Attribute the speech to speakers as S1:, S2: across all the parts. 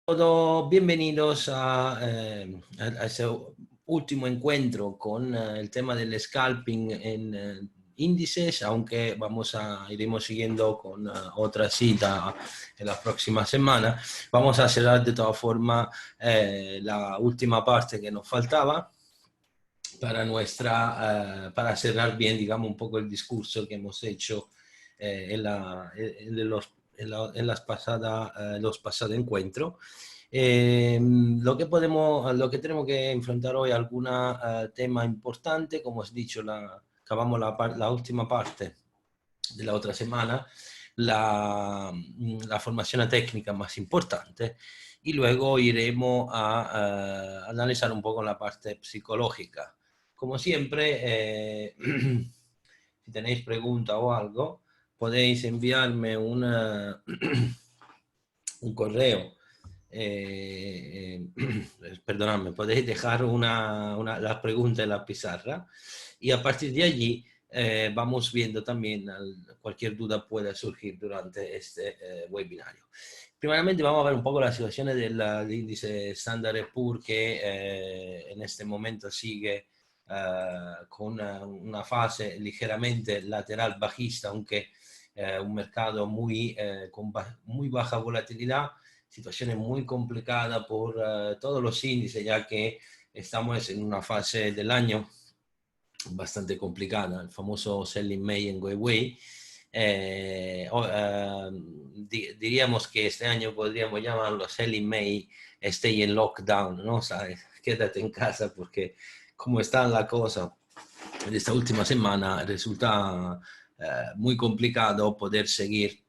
S1: Todos bienvenidos a ese último encuentro con el tema del scalping en índices, aunque iremos siguiendo con otra cita en la próxima semana. Vamos a cerrar de todas formas la última parte que nos faltaba para cerrar bien, digamos, un poco el discurso que hemos hecho en los pasados encuentros. Lo que tenemos que enfrentar hoy algún tema importante, como os he dicho, acabamos la última parte de la otra semana, la formación técnica más importante, y luego iremos a analizar un poco la parte psicológica. Como siempre, si tenéis pregunta o algo, podéis enviarme un correo. Perdonadme, podéis dejar la pregunta en la pizarra y a partir de allí vamos viendo también cualquier duda pueda surgir durante este webinario. Primeramente vamos a ver un poco la situación del índice Standard & Poor's que en este momento sigue con una fase ligeramente lateral bajista, aunque un mercado con muy baja volatilidad, situación muy complicada por todos los índices, ya que estamos en una fase del año bastante complicada, el famoso Selling May en Weiwei. Diríamos que este año podríamos llamarlo Selling May Stay in Lockdown, ¿no? ¿Sabes? Quédate en casa porque como está la cosa de esta última semana resulta muy complicado poder seguir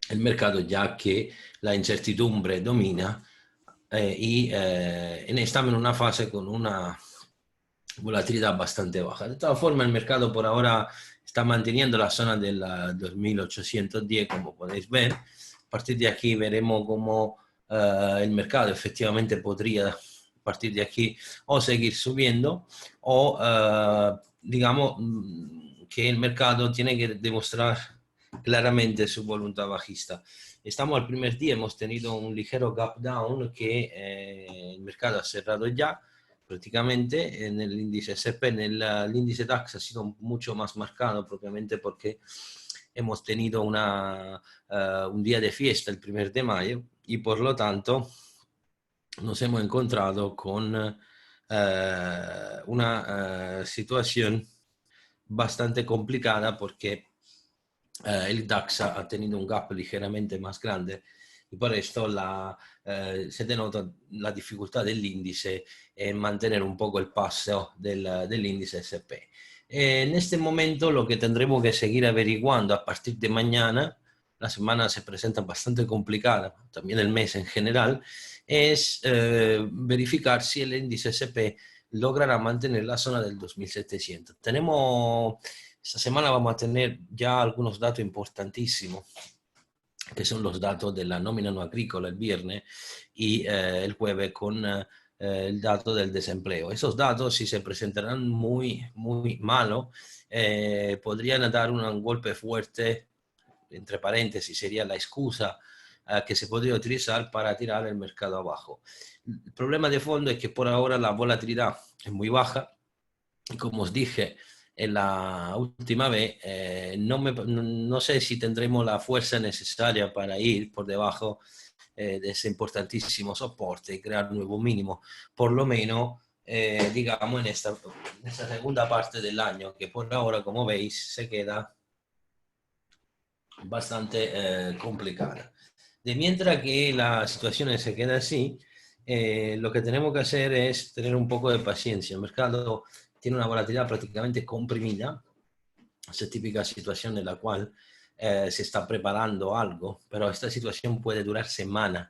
S1: el mercado ya que la incertidumbre domina y estamos en una fase con una volatilidad bastante baja. De todas formas, el mercado por ahora está manteniendo la zona del 2810, como podéis ver. A partir de aquí veremos cómo el mercado efectivamente podría, a partir de aquí, o seguir subiendo o, digamos, que el mercado tiene que demostrar claramente su voluntad bajista. Estamos al primer día, hemos tenido un ligero gap down que el mercado ha cerrado ya prácticamente en el índice S&P, en el índice DAX ha sido mucho más marcado propiamente porque hemos tenido un día de fiesta el 1 de mayo y por lo tanto nos hemos encontrado con una situación bastante complicada porque el DAX ha tenido un gap ligeramente más grande y por esto se denota la dificultad del índice en mantener un poco el paso del índice S&P. En este momento lo que tendremos que seguir averiguando a partir de mañana, la semana se presenta bastante complicada, también el mes en general, es verificar si el índice S&P logrará mantener la zona del 2700. Esta semana vamos a tener ya algunos datos importantísimos, que son los datos de la nómina no agrícola el viernes y el jueves con el dato del desempleo. Esos datos, si se presentarán muy, muy malos, podrían dar un golpe fuerte, entre paréntesis, sería la excusa que se podría utilizar para tirar el mercado abajo. El problema de fondo es que por ahora la volatilidad es muy baja y como os dije en la última vez, no sé si tendremos la fuerza necesaria para ir por debajo de ese importantísimo soporte y crear un nuevo mínimo, por lo menos, digamos, en esta segunda parte del año, que por ahora, como veis, se queda bastante complicada. De mientras que la situación se queda así, lo que tenemos que hacer es tener un poco de paciencia. El mercado tiene una volatilidad prácticamente comprimida, esa típica situación en la cual se está preparando algo, pero esta situación puede durar semanas.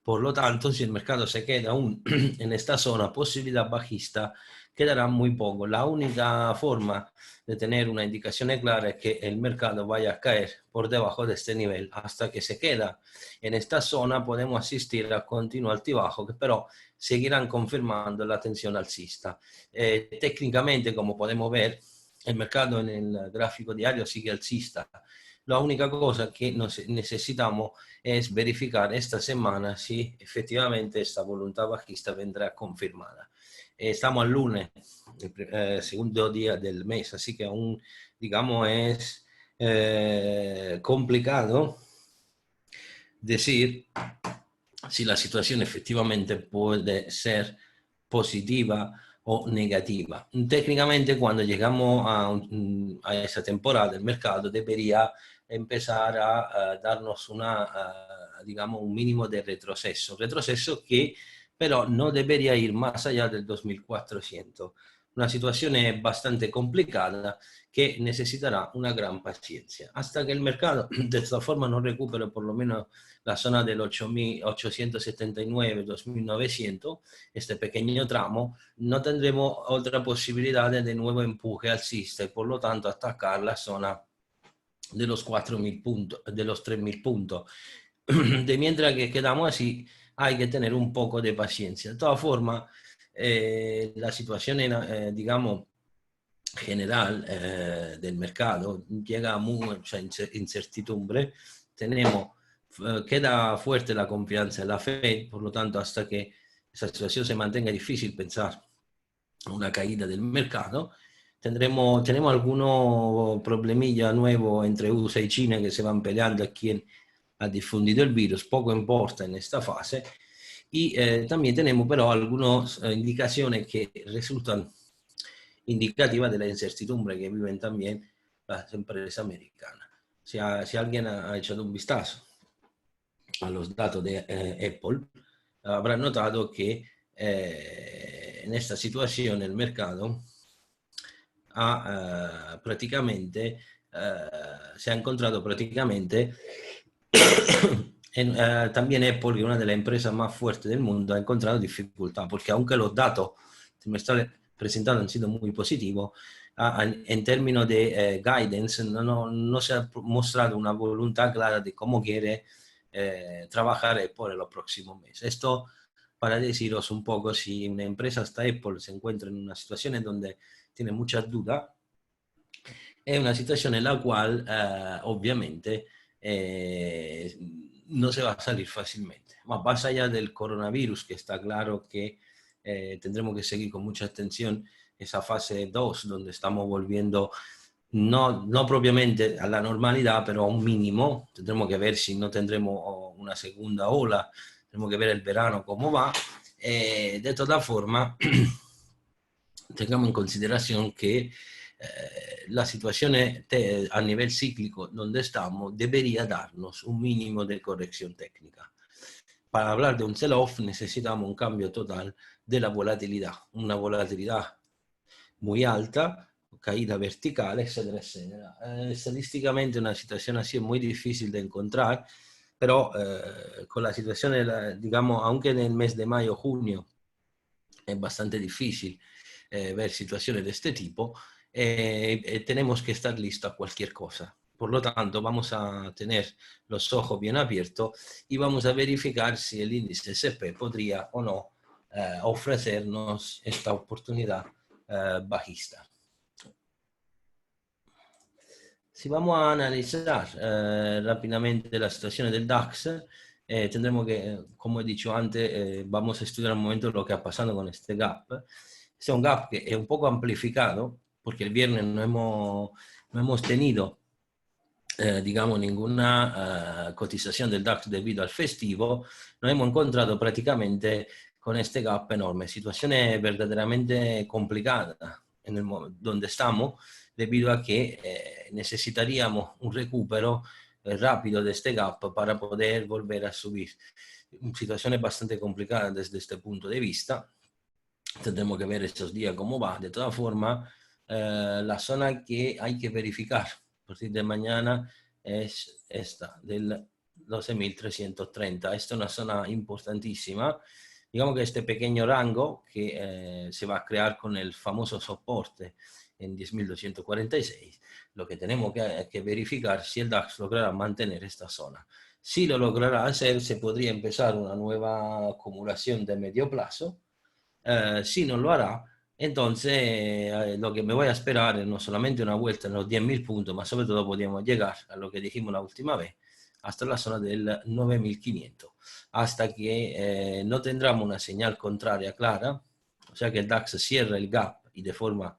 S1: Por lo tanto, si el mercado se queda aún en esta zona, posibilidad bajista, quedará muy poco. La única forma de tener una indicación clara es que el mercado vaya a caer por debajo de este nivel. Hasta que se queda en esta zona, podemos asistir a continuo altibajo, que pero seguirán confirmando la tensión alcista. Técnicamente, como podemos ver, el mercado en el gráfico diario sigue alcista. La única cosa que necesitamos es verificar esta semana si efectivamente esta voluntad bajista vendrá confirmada. Estamos al lunes, el segundo día del mes, así que aún, digamos, es complicado decir si la situación efectivamente puede ser positiva o negativa. Técnicamente, cuando llegamos a esa temporada, el mercado debería empezar a darnos digamos, un mínimo de retroceso que pero no debería ir más allá del 2400. Una situación bastante complicada que necesitará una gran paciencia. Hasta que el mercado de esta forma no recupere por lo menos la zona del 8.879, 2.900, este pequeño tramo, no tendremos otra posibilidad de nuevo empuje alcista y por lo tanto atacar la zona de los 4.000 puntos, de los 3.000 puntos. De mientras que quedamos así, hay que tener un poco de paciencia. De todas formas, la situación, digamos, general del mercado llega a mucha incertidumbre. Queda fuerte la confianza en la Fed, por lo tanto, hasta que esa situación se mantenga, difícil pensar una caída del mercado. Tenemos algunos problemillas nuevos entre USA y China que se van peleando a quién ha difundido el virus, poco importa en esta fase. Y también tenemos pero algunas indicaciones que resultan indicativas de la incertidumbre que viven también las empresas americanas. Si alguien ha echado un vistazo a los datos de Apple, habrá notado que en esta situación el mercado se ha encontrado prácticamente también Apple, que es una de las empresas más fuertes del mundo, ha encontrado dificultad, porque aunque los datos trimestrales presentados han sido muy positivos, en términos de guidance no se ha mostrado una voluntad clara de cómo quiere trabajar Apple en los próximos meses. Esto para deciros un poco si una empresa hasta Apple se encuentra en una situación en donde tiene muchas dudas, es una situación en la cual obviamente no se va a salir fácilmente. Más allá del coronavirus, que está claro que tendremos que seguir con mucha atención esa fase 2, donde estamos volviendo no propiamente a la normalidad, pero a un mínimo. Tendremos que ver si no tendremos una segunda ola, tenemos que ver el verano cómo va. De todas formas, tengamos en consideración que la situación a nivel cíclico donde estamos debería darnos un mínimo de corrección técnica. Para hablar de un sell-off necesitamos un cambio total de la volatilidad, una volatilidad muy alta, caída vertical, etcétera, etcétera. Estadísticamente una situación así es muy difícil de encontrar, pero con la situación, digamos, aunque en el mes de mayo, junio, es bastante difícil ver situaciones de este tipo, tenemos que estar listos a cualquier cosa. Por lo tanto, vamos a tener los ojos bien abiertos y vamos a verificar si el índice S&P podría o no ofrecernos esta oportunidad bajista. Si vamos a analizar rápidamente la situación del DAX, tendremos que, como he dicho antes, vamos a estudiar un momento lo que ha pasado con este gap. Es un gap que es un poco amplificado, porque el viernes no hemos tenido, digamos, ninguna cotización del DAX debido al festivo. Nos hemos encontrado prácticamente con este gap enorme, situación verdaderamente complicada en el donde estamos, debido a que necesitaríamos un recupero rápido de este gap para poder volver a subir. Situación bastante complicada desde este punto de vista. Tendremos que ver estos días cómo va. De todas formas, la zona que hay que verificar a partir de mañana es esta, del 12.330. Esta es una zona importantísima. Digamos que este pequeño rango que se va a crear con el famoso soporte en 10.246, lo que tenemos que verificar si el DAX logrará mantener esta zona. Si lo logrará hacer, se podría empezar una nueva acumulación de medio plazo. Si no lo hará, Entonces, lo que me voy a esperar es no solamente una vuelta en los 10.000 puntos, mas sobre todo podríamos llegar a lo que dijimos la última vez, hasta la zona del 9.500, hasta que no tendremos una señal contraria clara, o sea que el DAX cierra el gap y de forma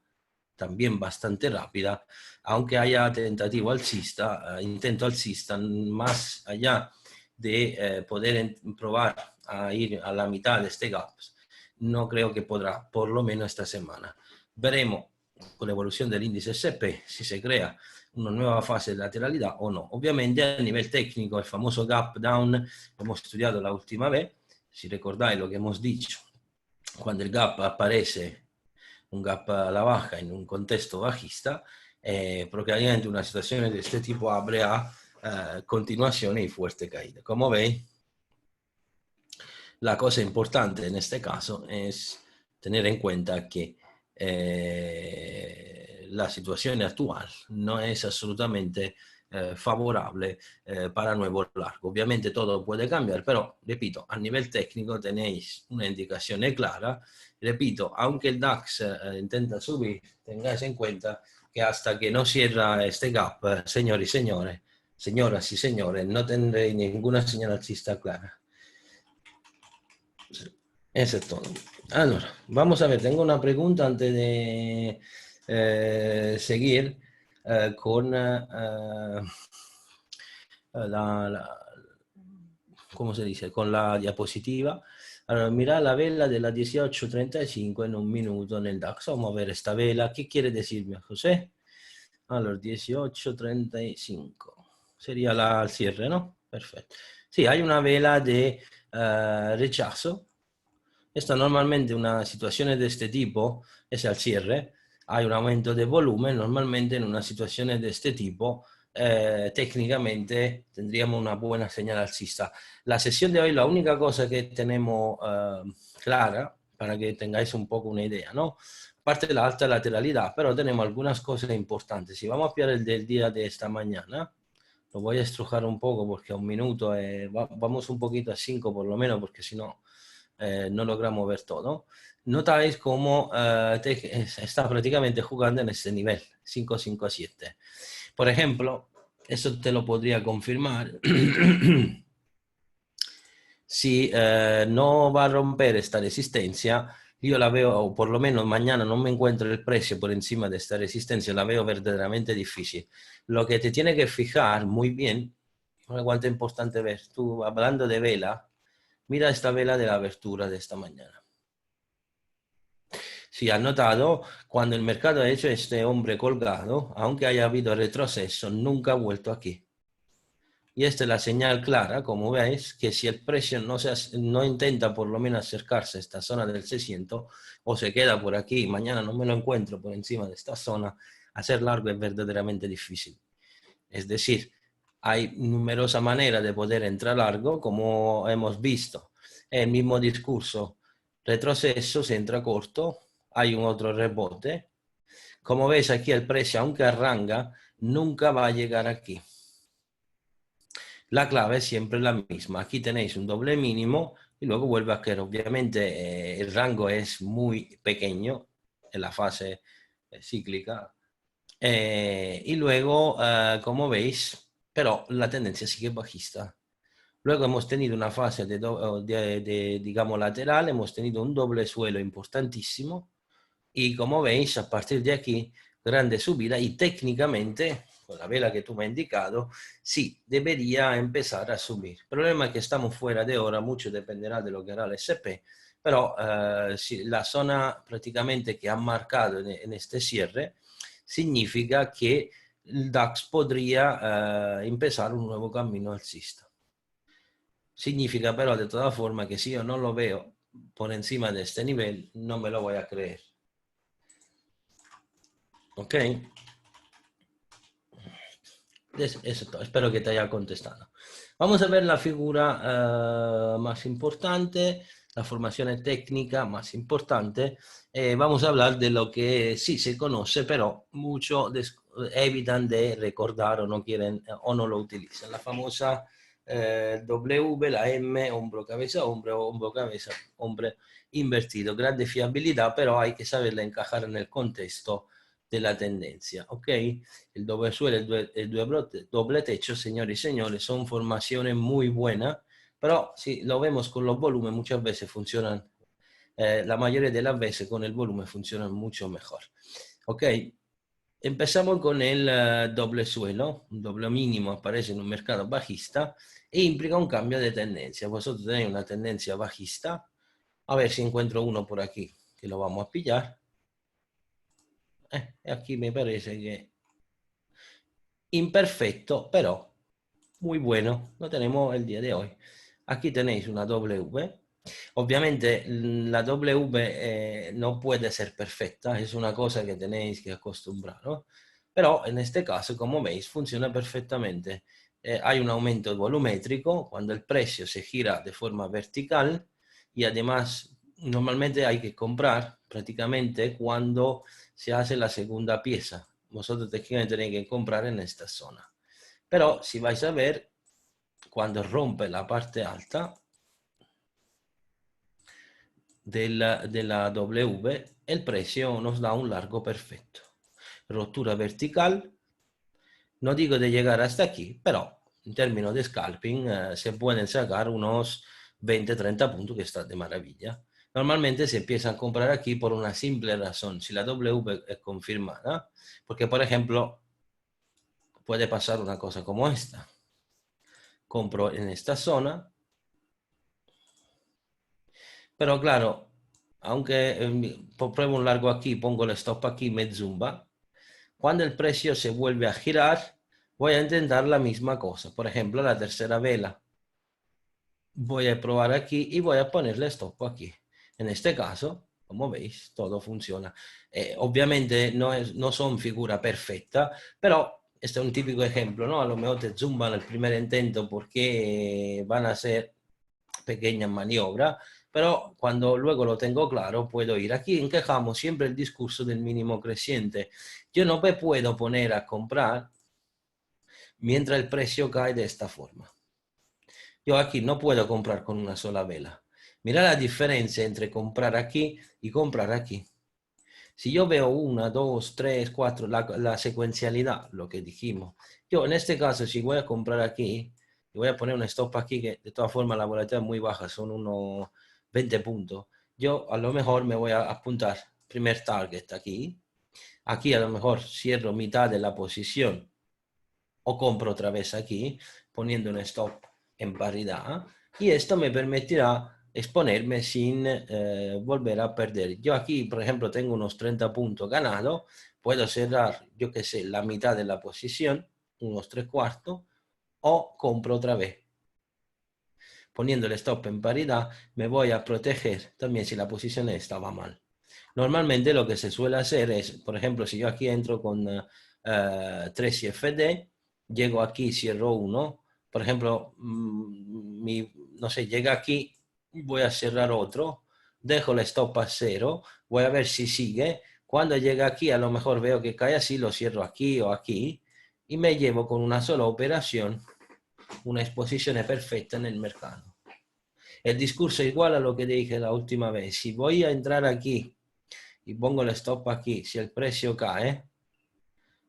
S1: también bastante rápida, aunque haya tentativo alcista, intento alcista, más allá de poder probar a ir a la mitad de este gap, no creo que podrá, por lo menos esta semana. Veremos con la evolución del índice SP si se crea una nueva fase de lateralidad o no. Obviamente a nivel técnico, el famoso gap down lo hemos estudiado la última vez, si recordáis lo que hemos dicho, cuando el gap aparece, un gap a la baja en un contexto bajista, probablemente una situación de este tipo abre a continuación y fuerte caída. Como veis, la cosa importante en este caso es tener en cuenta que la situación actual no es absolutamente favorable para nuevo largo. Obviamente todo puede cambiar, pero repito, a nivel técnico tenéis una indicación clara. Repito, aunque el DAX intenta subir, tengáis en cuenta que hasta que no cierra este gap, señores y señores, señoras y señores, no tendréis ninguna señal alcista clara. Eso es todo. Allora, vamos a ver, tengo una pregunta antes de seguir con ¿cómo se dice? Con la diapositiva. Allora, mira la vela de la 18:35 en un minuto en el DAX. Vamos a ver esta vela. ¿Qué quiere decirme, José? Allora, 18:35. Sería al cierre, ¿no? Perfecto. Sí, hay una vela de rechazo. Esta normalmente una situación de este tipo es al cierre, hay un aumento de volumen, normalmente en una situación de este tipo técnicamente tendríamos una buena señal alcista. La sesión de hoy, la única cosa que tenemos clara, para que tengáis un poco una idea, ¿no? Aparte de la alta lateralidad, pero tenemos algunas cosas importantes. Si vamos a pillar el del día de esta mañana, lo voy a estrujar un poco porque a un minuto, vamos un poquito a 5 por lo menos, porque si no no logramos ver todo. Notáis cómo está prácticamente jugando en este nivel, 5-5-7. Por ejemplo, eso te lo podría confirmar. Si no va a romper esta resistencia, yo la veo, o por lo menos mañana no me encuentro el precio por encima de esta resistencia, la veo verdaderamente difícil. Lo que te tiene que fijar muy bien, cuánto es importante ver, tú hablando de vela, mira esta vela de la apertura de esta mañana. Si has notado, cuando el mercado ha hecho este hombre colgado, aunque haya habido retroceso, nunca ha vuelto aquí. Y esta es la señal clara, como veis, que si el precio no intenta por lo menos acercarse a esta zona del 600 o se queda por aquí, mañana no me lo encuentro por encima de esta zona, hacer largo es verdaderamente difícil. Es decir, hay numerosas maneras de poder entrar largo, como hemos visto. El mismo discurso, retroceso, se entra corto, hay un otro rebote. Como veis aquí el precio, aunque arranca, nunca va a llegar aquí. La clave es siempre la misma. Aquí tenéis un doble mínimo y luego vuelve a caer. Obviamente el rango es muy pequeño en la fase cíclica. Y luego, como veis, pero la tendencia sigue bajista. Luego hemos tenido una fase digamos, lateral, hemos tenido un doble suelo importantísimo y como veis, a partir de aquí, grande subida y técnicamente, con la vela que tú me has indicado, sí, debería empezar a subir. El problema es que estamos fuera de hora, mucho dependerá de lo que hará el SP, pero sí, la zona prácticamente que han marcado en este cierre significa que el DAX podría empezar un nuevo camino alcista. Significa pero de todas formas que si yo no lo veo por encima de este nivel, no me lo voy a creer. ¿Ok? Eso, espero que te haya contestado. Vamos a ver la figura más importante, la formación técnica más importante. Vamos a hablar de lo que sí se conoce, pero muchos evitan de recordar o no quieren o no lo utilizan. La famosa W, la M, hombro, cabeza, hombro invertido. Grande fiabilidad, pero hay que saberla encajar en el contexto de la tendencia, ¿ok? El doble suelo, doble techo, señores y señores, son formaciones muy buenas, pero si lo vemos con los volúmenes, muchas veces funcionan, la mayoría de las veces con el volumen funcionan mucho mejor, ¿ok? Empezamos con el doble suelo, un doble mínimo aparece en un mercado bajista e implica un cambio de tendencia. Vosotros tenéis una tendencia bajista, a ver si encuentro uno por aquí, que lo vamos a pillar. Aquí me parece que imperfecto, pero muy bueno, lo tenemos el día de hoy. Aquí tenéis una W. Obviamente la W no puede ser perfecta, es una cosa que tenéis que acostumbraros, pero en este caso, como veis, funciona perfectamente. Hay un aumento volumétrico cuando el precio se gira de forma vertical y además normalmente hay que comprar prácticamente cuando se hace la segunda pieza. Vosotros técnicamente tenéis que comprar en esta zona. Pero si vais a ver, cuando rompe la parte alta de la W, el precio nos da un largo perfecto. Ruptura vertical, no digo de llegar hasta aquí, pero en términos de scalping se pueden sacar unos 20-30 puntos, que está de maravilla. Normalmente se empieza a comprar aquí por una simple razón, si la W es confirmada, porque por ejemplo puede pasar una cosa como esta. Compro en esta zona, pero claro, aunque pruebo un largo aquí, pongo el stop aquí, me zumba. Cuando el precio se vuelve a girar, voy a intentar la misma cosa. Por ejemplo, la tercera vela. Voy a probar aquí y voy a ponerle stop aquí. En este caso, como veis, todo funciona. Obviamente no son figura perfecta, pero este es un típico ejemplo, ¿no? A lo mejor te zumban el primer intento porque van a ser pequeñas maniobras, pero cuando luego lo tengo claro puedo ir. Aquí encajamos siempre el discurso del mínimo creciente. Yo no me puedo poner a comprar mientras el precio cae de esta forma. Yo aquí no puedo comprar con una sola vela. Mira la diferencia entre comprar aquí y comprar aquí. Si yo veo una, dos, tres, cuatro, la secuencialidad, lo que dijimos. Yo en este caso, si voy a comprar aquí, voy a poner un stop aquí, que de todas formas la volatilidad es muy baja, son unos 20 puntos. Yo a lo mejor me voy a apuntar primer target aquí. Aquí a lo mejor cierro mitad de la posición o compro otra vez aquí, poniendo un stop en paridad. Y esto me permitirá exponerme sin volver a perder. Yo aquí, por ejemplo, tengo unos 30 puntos ganados. Puedo cerrar, yo qué sé, la mitad de la posición, unos 3/4, o compro otra vez. Poniendo el stop en paridad, me voy a proteger también si la posición estaba mal. Normalmente lo que se suele hacer es, por ejemplo, si yo aquí entro con 3 CFD, llego aquí, cierro uno, por ejemplo, no sé, llega aquí, voy a cerrar otro, dejo el stop a 0, voy a ver si sigue. Cuando llega aquí, a lo mejor veo que cae así, lo cierro aquí o aquí y me llevo con una sola operación una exposición perfecta en el mercado. El discurso es igual a lo que dije la última vez. Si voy a entrar aquí y pongo el stop aquí, si el precio cae,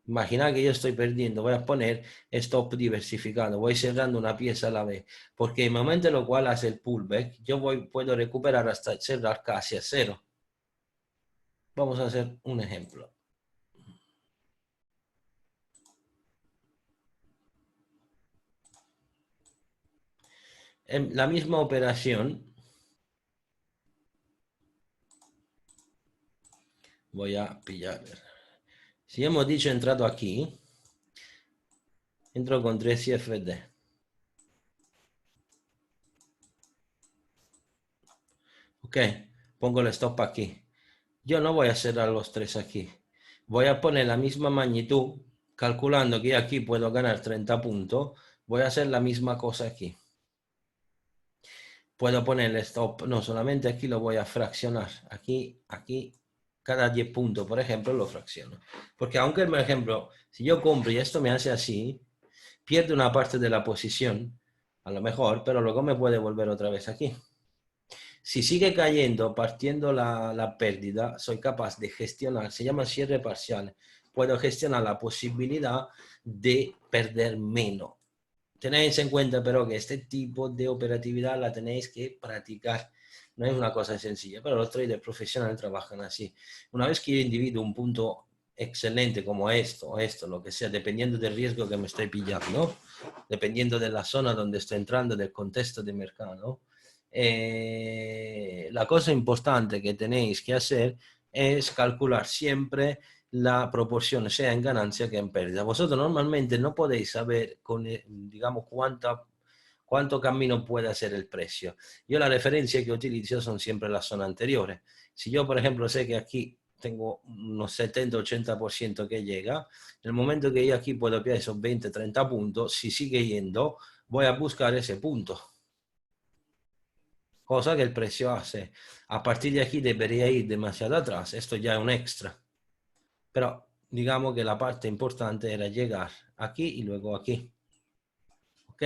S1: imagina que yo estoy perdiendo, voy a poner stop diversificado, voy cerrando una pieza a la vez, porque en el momento en el cual hace el pullback, yo puedo recuperar hasta cerrar casi a 0. Vamos a hacer un ejemplo. En la misma operación, voy a pillar. Si hemos dicho entrado aquí, entro con 3 CFD. Ok, pongo el stop aquí. Yo no voy a cerrar los 3 aquí. Voy a poner la misma magnitud, calculando que aquí puedo ganar 30 puntos. Voy a hacer la misma cosa aquí. Puedo poner el stop, no, solamente aquí lo voy a fraccionar. Aquí, aquí, cada 10 puntos, por ejemplo, lo fracciono. Porque aunque, por ejemplo, si yo compro y esto me hace así, pierdo una parte de la posición, a lo mejor, pero luego me puede volver otra vez aquí. Si sigue cayendo, partiendo la pérdida, soy capaz de gestionar, se llama cierre parcial, puedo gestionar la posibilidad de perder menos. Tenéis en cuenta, pero, que este tipo de operatividad la tenéis que practicar. No es una cosa sencilla, pero los traders profesionales trabajan así. Una vez que yo individuo un punto excelente como esto, lo que sea, dependiendo del riesgo que me estoy pillando, dependiendo de la zona donde estoy entrando, del contexto de mercado, la cosa importante que tenéis que hacer es calcular siempre la proporción, sea en ganancia que en pérdida. Vosotros normalmente no podéis saber con, digamos, cuánto camino puede hacer el precio. Yo la referencia que utilizo son siempre las zonas anteriores. Si yo, por ejemplo, sé que aquí tengo unos 70-80% que llega, en el momento que yo aquí puedo pillar esos 20-30 puntos, si sigue yendo, voy a buscar ese punto. Cosa que el precio hace. A partir de aquí debería ir demasiado atrás. Esto ya es un extra. Pero digamos que la parte importante era llegar aquí y luego aquí. ¿Ok?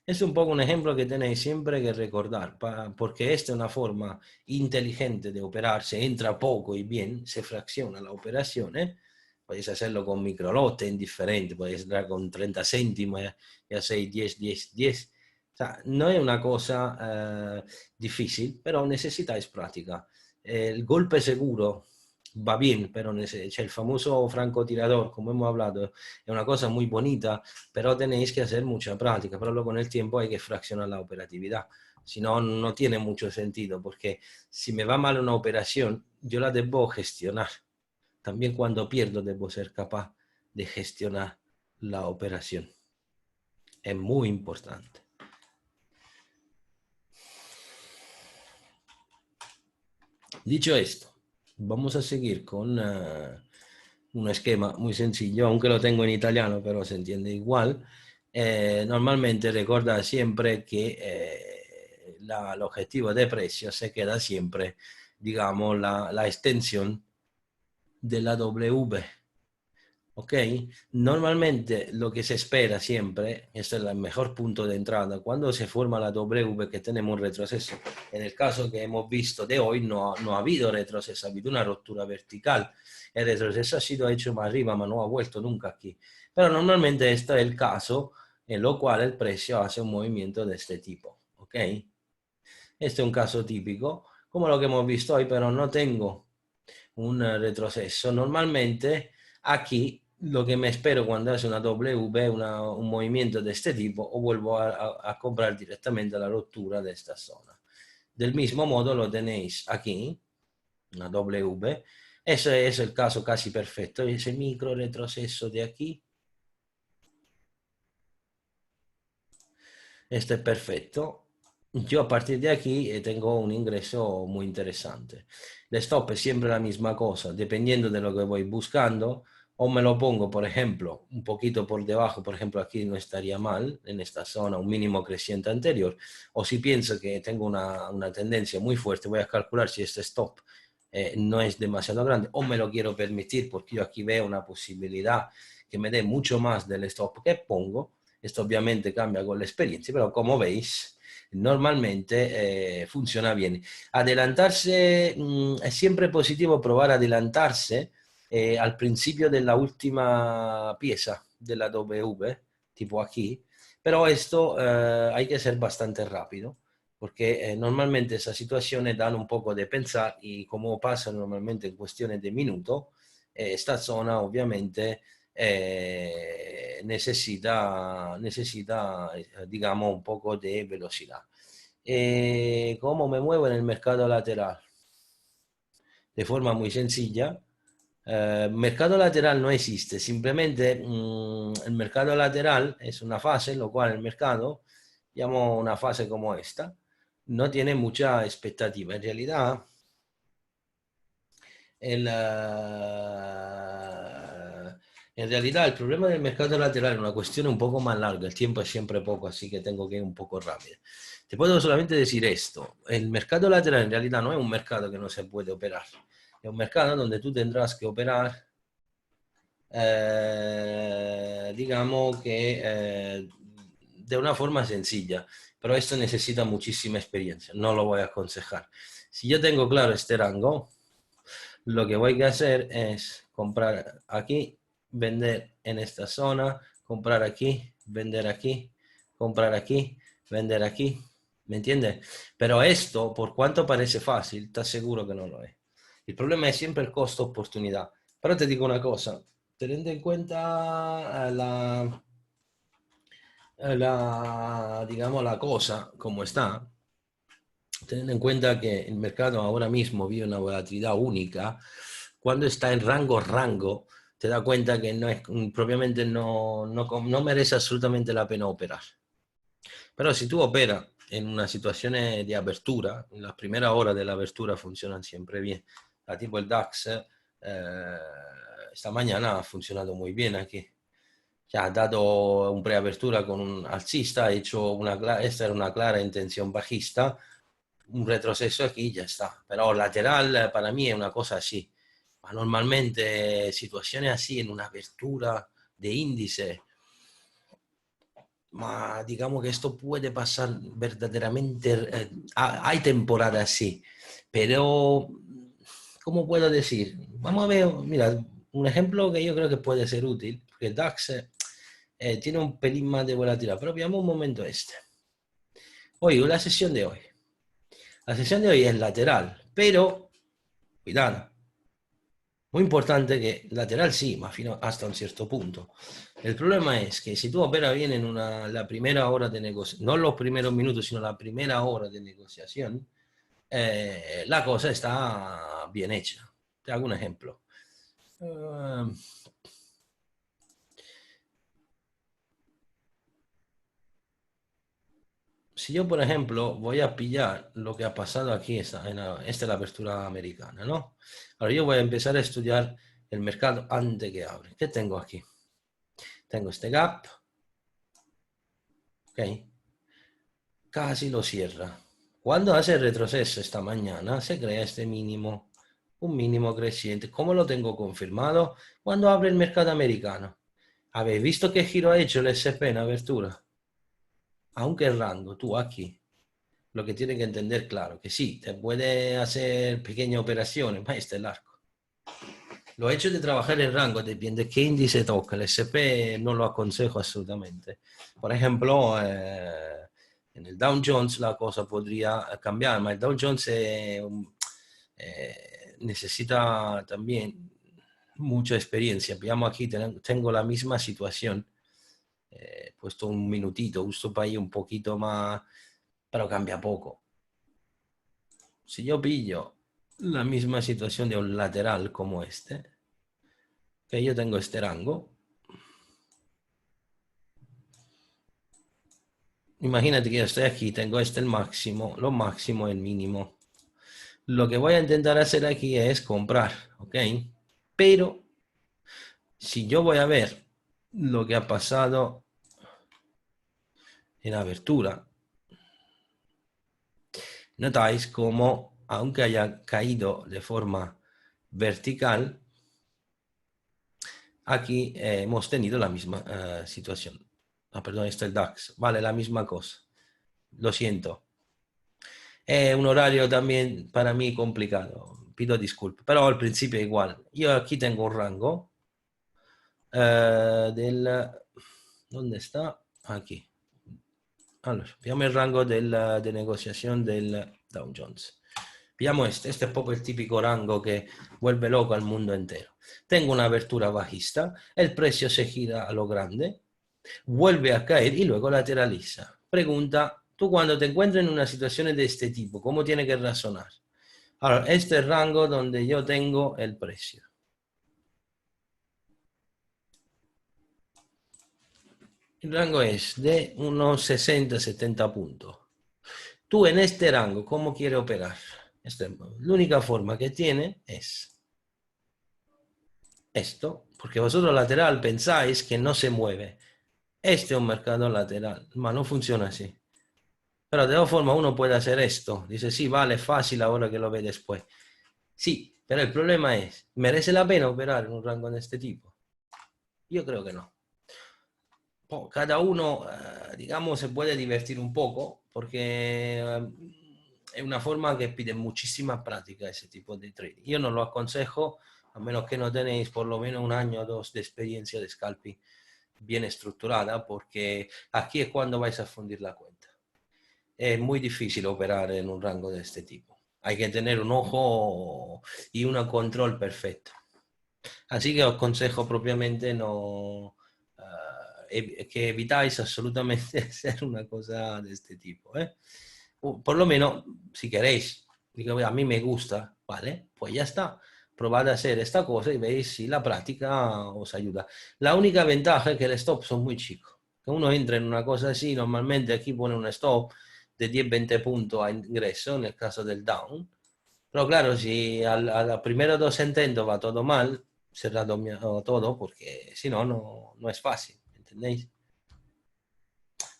S1: Es un poco un ejemplo que tenéis siempre que recordar, porque esta es una forma inteligente de operar. Se entra poco y bien, se fracciona la operación. Podéis hacerlo con microlote, indiferente, podéis entrar con 30 céntimos, ya 6, 10, 10, 10. O sea, no es una cosa difícil, pero necesitáis práctica. El golpe seguro va bien, pero c'è el famoso francotirador, como hemos hablado, es una cosa muy bonita, pero tenéis que hacer mucha práctica, pero luego con el tiempo hay que fraccionar la operatividad. Si no, no tiene mucho sentido, porque si me va mal una operación, yo la debo gestionar. También cuando pierdo debo ser capaz de gestionar la operación. Es muy importante. Dicho esto, vamos a seguir con un esquema muy sencillo, aunque lo tengo en italiano, pero se entiende igual. Normalmente recuerda siempre que el objetivo de precio se queda siempre, digamos, la extensión de la W. ¿Ok? Normalmente lo que se espera siempre, este es el mejor punto de entrada, cuando se forma la W que tenemos un retroceso. En el caso que hemos visto de hoy no ha habido retroceso, ha habido una ruptura vertical. El retroceso ha sido hecho más arriba, pero no ha vuelto nunca aquí. Pero normalmente este es el caso en lo cual el precio hace un movimiento de este tipo. ¿Ok? Este es un caso típico, como lo que hemos visto hoy, pero no tengo un retroceso. Normalmente aquí lo que me espero cuando hace una W es un movimiento de este tipo, o vuelvo a comprar directamente la ruptura de esta zona. Del mismo modo lo tenéis aquí, una W. Ese es el caso casi perfecto, ese micro retroceso de aquí. Este es perfecto. Yo a partir de aquí tengo un ingreso muy interesante. El stop es siempre la misma cosa, dependiendo de lo que voy buscando, o me lo pongo, por ejemplo, un poquito por debajo, por ejemplo, aquí no estaría mal, en esta zona, un mínimo creciente anterior, o si pienso que tengo una tendencia muy fuerte, voy a calcular si este stop no es demasiado grande, o me lo quiero permitir, porque yo aquí veo una posibilidad que me dé mucho más del stop que pongo. Esto obviamente cambia con la experiencia, pero como veis, normalmente funciona bien. Adelantarse, es siempre positivo probar adelantarse al principio de la última pieza de la W, tipo aquí, pero esto hay que ser bastante rápido, porque normalmente esas situaciones dan un poco de pensar y como pasa normalmente en cuestiones de minuto, esta zona obviamente necesita, digamos, un poco de velocidad. ¿Cómo me muevo en el mercado lateral? De forma muy sencilla. Mercado lateral no existe, simplemente el mercado lateral es una fase en la cual el mercado, llamo una fase como esta, no tiene mucha expectativa. En realidad, el, en realidad, el problema del mercado lateral es una cuestión un poco más larga. El tiempo es siempre poco, así que tengo que ir un poco rápido. Te puedo solamente decir esto. El mercado lateral en realidad no es un mercado que no se puede operar. Es un mercado donde tú tendrás que operar, digamos que de una forma sencilla, pero esto necesita muchísima experiencia, no lo voy a aconsejar. Si yo tengo claro este rango, lo que voy a hacer es comprar aquí, vender en esta zona, comprar aquí, vender aquí, comprar aquí, vender aquí, ¿me entiendes? Pero esto, por cuanto parece fácil, te aseguro que no lo es. El problema es siempre el costo-oportunidad. Pero te digo una cosa, teniendo en cuenta digamos, la cosa como está, teniendo en cuenta que el mercado ahora mismo vive una volatilidad única, cuando está en rango, te das cuenta que no es, propiamente no merece absolutamente la pena operar. Pero si tú operas en una situación de apertura, en las primeras horas de la apertura funcionan siempre bien. Tipo el DAX, esta mañana ha funcionado muy bien aquí. Ya ha dado un preapertura con un alcista, ha hecho esta era una clara intención bajista, un retroceso aquí y ya está. Pero lateral para mí es una cosa así. Normalmente situaciones así en una apertura de índice, ma digamos que esto puede pasar verdaderamente, hay temporadas así, pero ¿cómo puedo decir? Vamos a ver, mira, un ejemplo que yo creo que puede ser útil, porque el DAX tiene un pelín más de volatilidad, pero veamos un momento este. Hoy, la sesión de hoy. La sesión de hoy es lateral, pero, cuidado, muy importante que lateral sí, ma fino hasta un cierto punto. El problema es que si tú operas bien en la primera hora de negociación, no los primeros minutos, sino la primera hora de negociación, la cosa está bien hecha. Te hago un ejemplo. Si yo, por ejemplo, voy a pillar lo que ha pasado aquí, esta es la apertura americana, ¿no? Ahora yo voy a empezar a estudiar el mercado antes que abre. ¿Qué tengo aquí? Tengo este gap, ¿ok? Casi lo cierra. Cuando hace el retroceso esta mañana, se crea este mínimo, un mínimo creciente. ¿Cómo lo tengo confirmado? Cuando abre el mercado americano. ¿Habéis visto qué giro ha hecho el SP en apertura? Aunque errando, tú aquí. Lo que tienes que entender, claro, que sí, te puede hacer pequeñas operaciones, ma este es el arco. Lo hecho de trabajar en rango depende de qué índice toca. El SP no lo aconsejo absolutamente. Por ejemplo, en el Dow Jones la cosa podría cambiar, pero el Dow Jones necesita también mucha experiencia. Veamos aquí, tengo la misma situación. Puesto un minutito, justo para ir un poquito más, pero cambia poco. Si yo pillo la misma situación de un lateral como este, que yo tengo este rango, imagínate que yo estoy aquí, tengo este el máximo, lo máximo, el mínimo. Lo que voy a intentar hacer aquí es comprar, ¿ok? Pero si yo voy a ver lo que ha pasado en apertura, notáis como, aunque haya caído de forma vertical, aquí hemos tenido la misma situación. Ah, perdón, este es el DAX. Vale, la misma cosa. Lo siento. Es un horario también para mí complicado. Pido disculpas. Pero al principio igual. Yo aquí tengo un rango del... ¿Dónde está? Aquí. Allora, vediamo il rango de negociación del Dow Jones. Vediamo este es poco el típico rango que vuelve loco al mundo entero. Tengo una apertura bajista, el precio se gira a lo grande, vuelve a caer y luego lateraliza. Pregunta, tú cuando te encuentras en una situación de este tipo, ¿cómo tiene que razonar? Ahora, este es el rango donde yo tengo el precio. El rango es de unos 60-70 puntos. Tú en este rango, ¿cómo quieres operar? La única forma que tiene es esto, porque vosotros lateral pensáis que no se mueve. Este es un mercado lateral, pero no funciona así. Pero de todas formas uno puede hacer esto. Dice, sí, vale, fácil ahora que lo ve después. Sí, pero el problema es, ¿merece la pena operar en un rango de este tipo? Yo creo que no. cada uno, digamos, se puede divertir un poco porque es una forma que pide muchísima práctica ese tipo de trading. Yo no lo aconsejo a menos que no tenéis por lo menos un año o dos de experiencia de scalping bien estructurada, porque aquí es cuando vais a fundir la cuenta. Es muy difícil operar en un rango de este tipo. Hay que tener un ojo y un control perfecto. Así que os aconsejo propiamente no, que evitáis absolutamente hacer una cosa de este tipo. Por lo menos, si queréis, digo, a mí me gusta, ¿vale? Pues ya está. Probad a hacer esta cosa y veis si la práctica os ayuda. La única ventaja es que el stop son muy chicos. Que uno entra en una cosa así, normalmente aquí pone un stop de 10-20 puntos a ingreso en el caso del down. Pero claro, si a los primeros dos intentos va todo mal, cerrado todo, porque si no, no es fácil, ¿entendéis?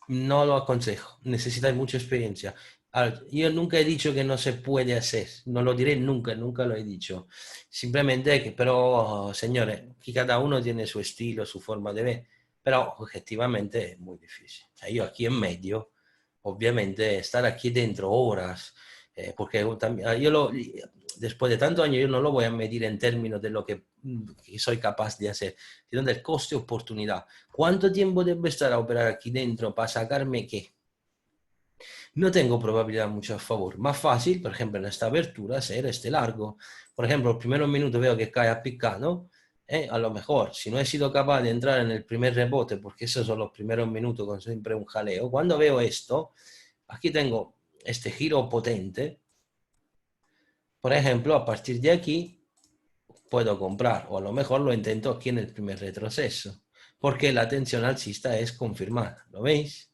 S1: No lo aconsejo, necesitáis mucha experiencia. Yo nunca he dicho que no se puede hacer, no lo diré nunca, nunca lo he dicho. Simplemente que, pero, señores, que cada uno tiene su estilo, su forma de ver, pero objetivamente es muy difícil. O sea, yo aquí en medio, obviamente, estar aquí dentro horas, porque después de tantos años yo no lo voy a medir en términos de lo que soy capaz de hacer, sino del coste-oportunidad. ¿Cuánto tiempo debo estar a operar aquí dentro para sacarme qué? No tengo probabilidad mucho a favor. Más fácil, por ejemplo, en esta abertura, hacer este largo. Por ejemplo, los primeros minutos veo que cae a picado. A lo mejor, si no he sido capaz de entrar en el primer rebote, porque esos son los primeros minutos con siempre un jaleo, cuando veo esto, aquí tengo este giro potente. Por ejemplo, a partir de aquí puedo comprar, o a lo mejor lo intento aquí en el primer retroceso, porque la tensión alcista es confirmada, ¿lo veis?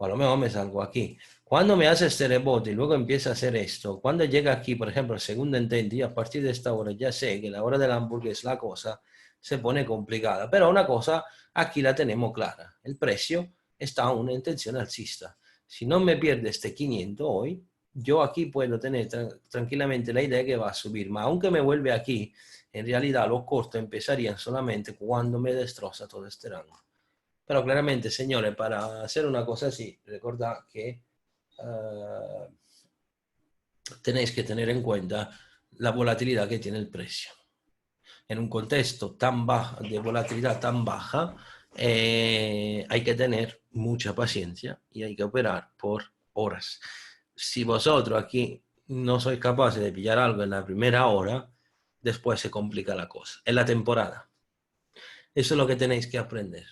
S1: O a lo mejor me salgo aquí. Cuando me hace este rebote y luego empieza a hacer esto, cuando llega aquí, por ejemplo, el segundo intento, y a partir de esta hora ya sé que la hora del hamburguesa la cosa se pone complicada, pero una cosa aquí la tenemos clara, el precio está a una intención alcista. Si no me pierde este 500 hoy, yo aquí puedo tener tranquilamente la idea que va a subir, pero aunque me vuelve aquí, en realidad los costos empezarían solamente cuando me destroza todo este rango. Pero claramente, señores, para hacer una cosa así, recordad que tenéis que tener en cuenta la volatilidad que tiene el precio. En un contexto tan bajo, de volatilidad tan baja, hay que tener mucha paciencia y hay que operar por horas. Si vosotros aquí no sois capaces de pillar algo en la primera hora, después se complica la cosa. En la temporada. Eso es lo que tenéis que aprender.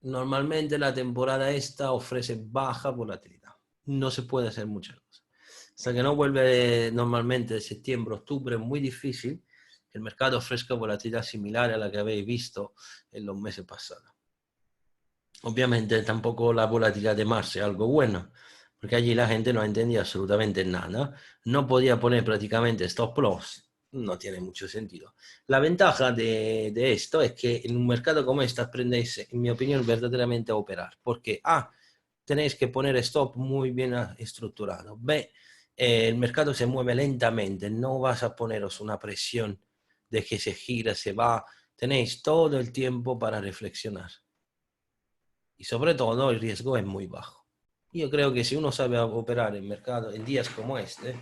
S1: Normalmente la temporada esta ofrece baja volatilidad. No se puede hacer muchas cosas. Hasta que no vuelve normalmente de septiembre, octubre, es muy difícil que el mercado ofrezca volatilidad similar a la que habéis visto en los meses pasados. Obviamente tampoco la volatilidad de marzo es algo bueno, porque allí la gente no entendía absolutamente nada, no podía poner prácticamente stop loss, no tiene mucho sentido. La ventaja de esto es que en un mercado como este aprendéis, en mi opinión, verdaderamente a operar, porque tenéis que poner stop muy bien estructurado, B, el mercado se mueve lentamente, no vas a poneros una presión de que se gira, se va, tenéis todo el tiempo para reflexionar. Y sobre todo el riesgo es muy bajo. Yo creo que si uno sabe operar en mercado en días como este,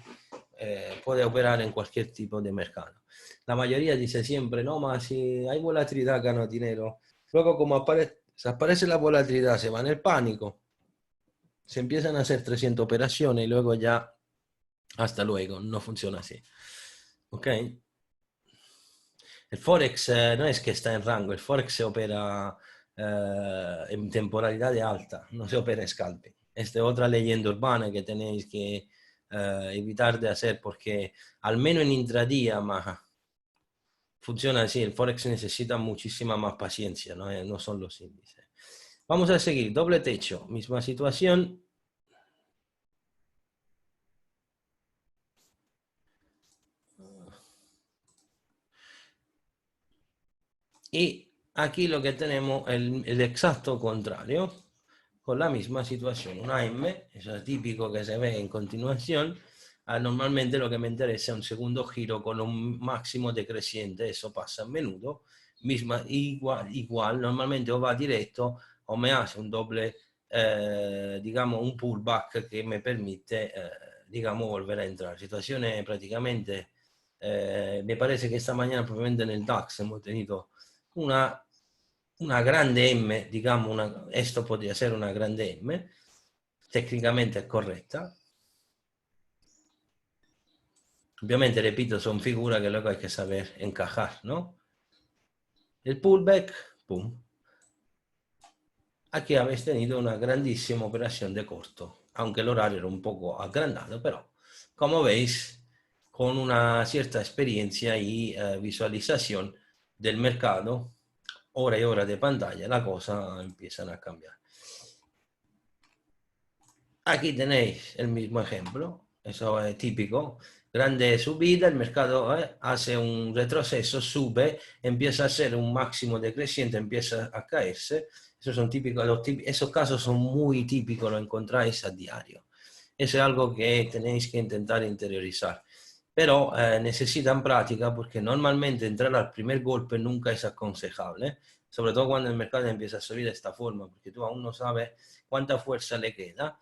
S1: puede operar en cualquier tipo de mercado. La mayoría dice siempre, no, más si hay volatilidad gano dinero. Luego como aparece la volatilidad, se va en el pánico, se empiezan a hacer 300 operaciones y luego ya, hasta luego, no funciona así. ¿Ok? El Forex no es que está en rango, el Forex se opera en temporalidad de alta, no se opera en scalping. Esta es otra leyenda urbana que tenéis que evitar de hacer porque al menos en intradía funciona así, el Forex necesita muchísima más paciencia, no son los índices. Vamos a seguir, doble techo, misma situación. Y aquí lo que tenemos es el exacto contrario, con la misma situación, una M, eso es típico que se ve en continuación. Normalmente lo que me interesa es un segundo giro con un máximo decreciente, eso pasa a menudo, igual, normalmente o va directo o me hace un doble, digamos, un pullback que me permite, digamos, volver a entrar. Situaciones prácticamente, me parece que esta mañana probablemente en el DAX hemos tenido una grande M, digamos, esto podría ser una grande M, técnicamente es correcta. Obviamente, repito, son figuras que luego hay que saber encajar, ¿no? El pullback, pum. Aquí habéis tenido una grandísima operación de corto, aunque el horario era un poco agrandado, pero como veis, con una cierta experiencia y visualización del mercado, hora y hora de pantalla, la cosa empiezan a cambiar. Aquí tenéis el mismo ejemplo, eso es típico. Grande subida, el mercado hace un retroceso, sube, empieza a ser un máximo decreciente, empieza a caerse. Esos son típicos, esos casos son muy típicos, lo encontráis a diario. Eso es algo que tenéis que intentar interiorizar. Pero necesitan práctica porque normalmente entrar al primer golpe nunca es aconsejable, sobre todo cuando el mercado empieza a subir de esta forma, porque tú aún no sabes cuánta fuerza le queda.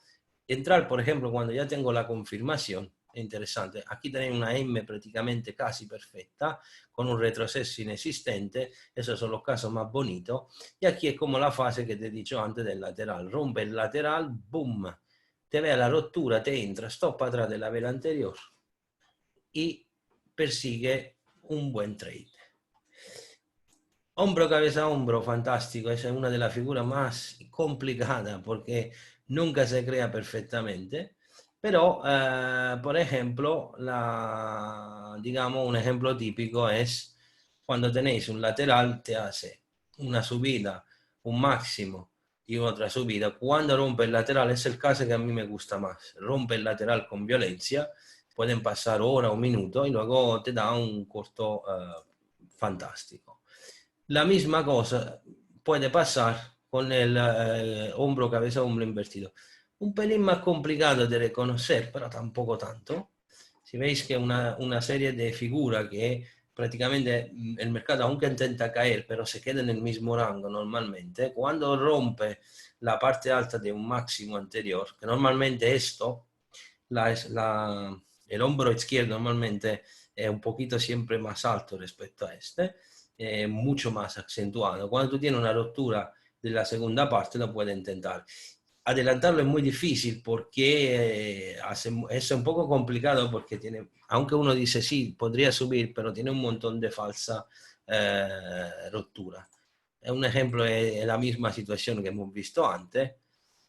S1: Entrar, por ejemplo, cuando ya tengo la confirmación, es interesante. Aquí tenéis una M prácticamente casi perfecta, con un retroceso inexistente. Esos son los casos más bonitos. Y aquí es como la fase que te he dicho antes del lateral. Rompe el lateral, boom. Te ve la ruptura, te entra, stop atrás de la vela anterior y persigue un buen trade. Hombro, cabeza, hombro, fantástico. Esa es una de las figuras más complicadas porque nunca se crea perfectamente. Pero, por ejemplo, digamos, un ejemplo típico es cuando tenéis un lateral, te hace una subida, un máximo y otra subida. Cuando rompe el lateral, es el caso que a mí me gusta más. Rompe el lateral con violencia, pueden pasar hora o minuto y luego te da un corto fantástico. La misma cosa puede pasar con el hombro, cabeza, hombro invertido. Un pelín más complicado de reconocer, pero tampoco tanto. Si veis que una serie de figuras que prácticamente el mercado, aunque intenta caer, pero se queda en el mismo rango normalmente, cuando rompe la parte alta de un máximo anterior, que normalmente esto, el hombro izquierdo normalmente es un poquito siempre más alto respecto a este, mucho más acentuado. Cuando tú tienes una ruptura de la segunda parte, lo puedes intentar. Adelantarlo es muy difícil porque es un poco complicado porque tiene, aunque uno dice sí, podría subir, pero tiene un montón de falsa ruptura. Es un ejemplo de la misma situación que hemos visto antes.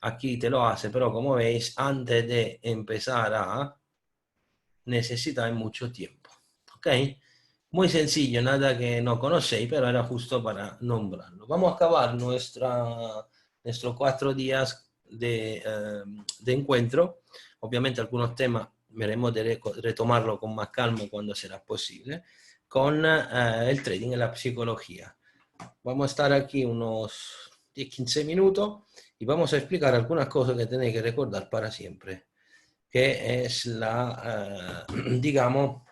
S1: Aquí te lo hace, pero como veis, antes de empezar a necesitar mucho tiempo. ¿Ok? Muy sencillo, nada que no conocéis, pero era justo para nombrarlo. Vamos a acabar nuestros 4 días de encuentro. Obviamente algunos temas veremos de retomarlo con más calma cuando será posible, con el trading y la psicología. Vamos a estar aquí unos 10-15 minutos y vamos a explicar algunas cosas que tenéis que recordar para siempre, que es digamos,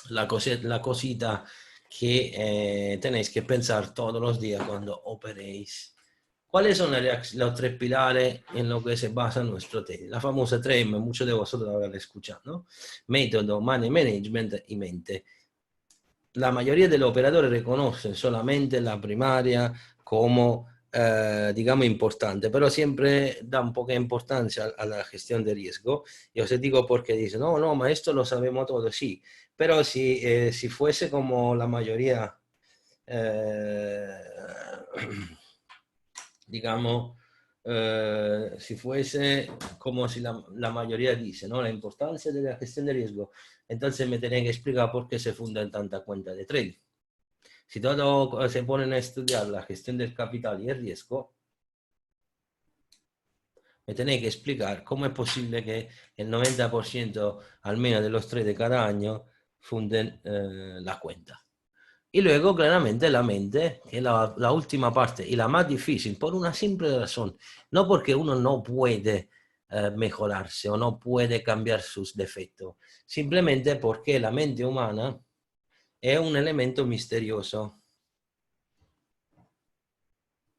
S1: la cosita que tenéis que pensar todos los días cuando operéis. ¿Cuáles son los 3 pilares en lo que se basa nuestro trading? La famosa 3M, muchos de vosotros la habrán escuchado, ¿no? Método, money management y mente. La mayoría de los operadores reconocen solamente la primaria como, digamos, importante, pero siempre dan poca importancia a la gestión de riesgo. Y os digo porque dicen, no, no, ma esto lo sabemos todos, sí, pero si fuese como la mayoría, digamos, si fuese como si la mayoría dice, ¿no? La importancia de la gestión de riesgo, entonces me tenéis que explicar por qué se fundan tanta cuenta de trading. Si todos se ponen a estudiar la gestión del capital y el riesgo, me tenéis que explicar cómo es posible que el 90% al menos de los trades de cada año funden la cuenta. Y luego, claramente, la mente, que es la última parte y la más difícil, por una simple razón. No porque uno no puede mejorarse o no puede cambiar sus defectos, simplemente porque la mente humana es un elemento misterioso.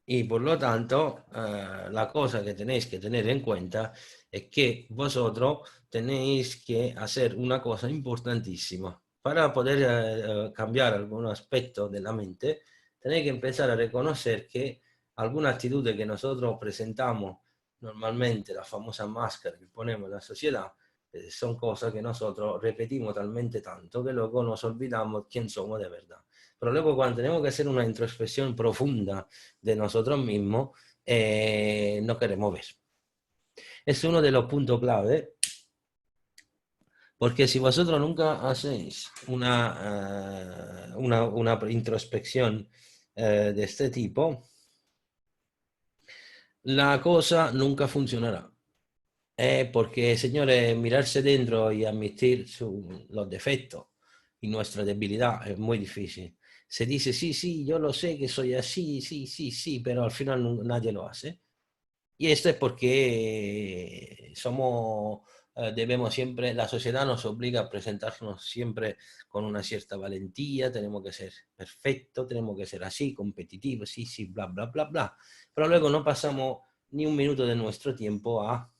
S1: Y por lo tanto, la cosa que tenéis que tener en cuenta es que vosotros tenéis que hacer una cosa importantísima. Para poder cambiar algún aspecto de la mente, tenéis que empezar a reconocer que algunas actitudes que nosotros presentamos normalmente, la famosa máscara que ponemos en la sociedad, son cosas que nosotros repetimos talmente tanto que luego nos olvidamos quién somos de verdad. Pero luego cuando tenemos que hacer una introspección profunda de nosotros mismos, no queremos ver. Es uno de los puntos clave, porque si vosotros nunca hacéis una introspección de este tipo, la cosa nunca funcionará. Porque, señores, mirarse dentro y admitir los defectos y nuestra debilidad es muy difícil. Se dice, sí, sí, yo lo sé que soy así, sí, sí, sí, pero al final nadie lo hace. Y esto es porque debemos siempre, la sociedad nos obliga a presentarnos siempre con una cierta valentía, tenemos que ser perfectos, tenemos que ser así, competitivos, sí, sí, bla, bla, bla, bla. Pero luego no pasamos ni un minuto de nuestro tiempo a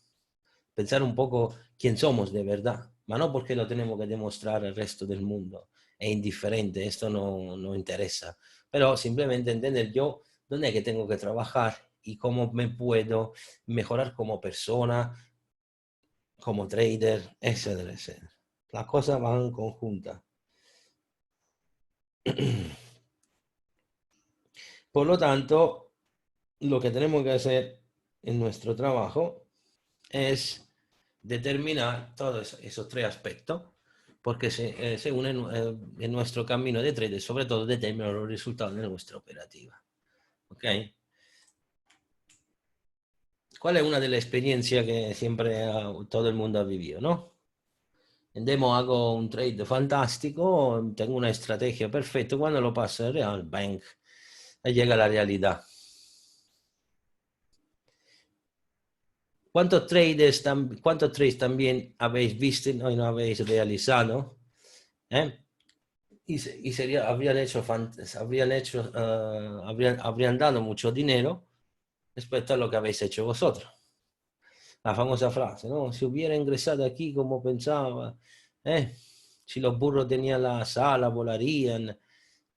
S1: pensar un poco quién somos de verdad, pero no porque lo tenemos que demostrar al resto del mundo. Es indiferente, esto no interesa, pero simplemente entender yo dónde es que tengo que trabajar y cómo me puedo mejorar como persona, como trader, etcétera, etcétera. Las cosas van conjuntas. Por lo tanto, lo que tenemos que hacer en nuestro trabajo es determinar todos esos tres aspectos, porque se unen en nuestro camino de trader, sobre todo determinan los resultados de nuestra operativa. ¿Ok? ¿Cuál es una de las experiencias que siempre todo el mundo ha vivido, no? Demo hago un trade fantástico, tengo una estrategia perfecta, cuando lo paso al Real Bank, llega la realidad. ¿Cuántos trades también habéis visto y no habéis realizado? ¿Eh? Habrían dado mucho dinero respecto a lo que habéis hecho vosotros. La famosa frase, ¿no? Si hubiera ingresado aquí como pensaba, ¿eh? Si los burros tenían la sala, volarían,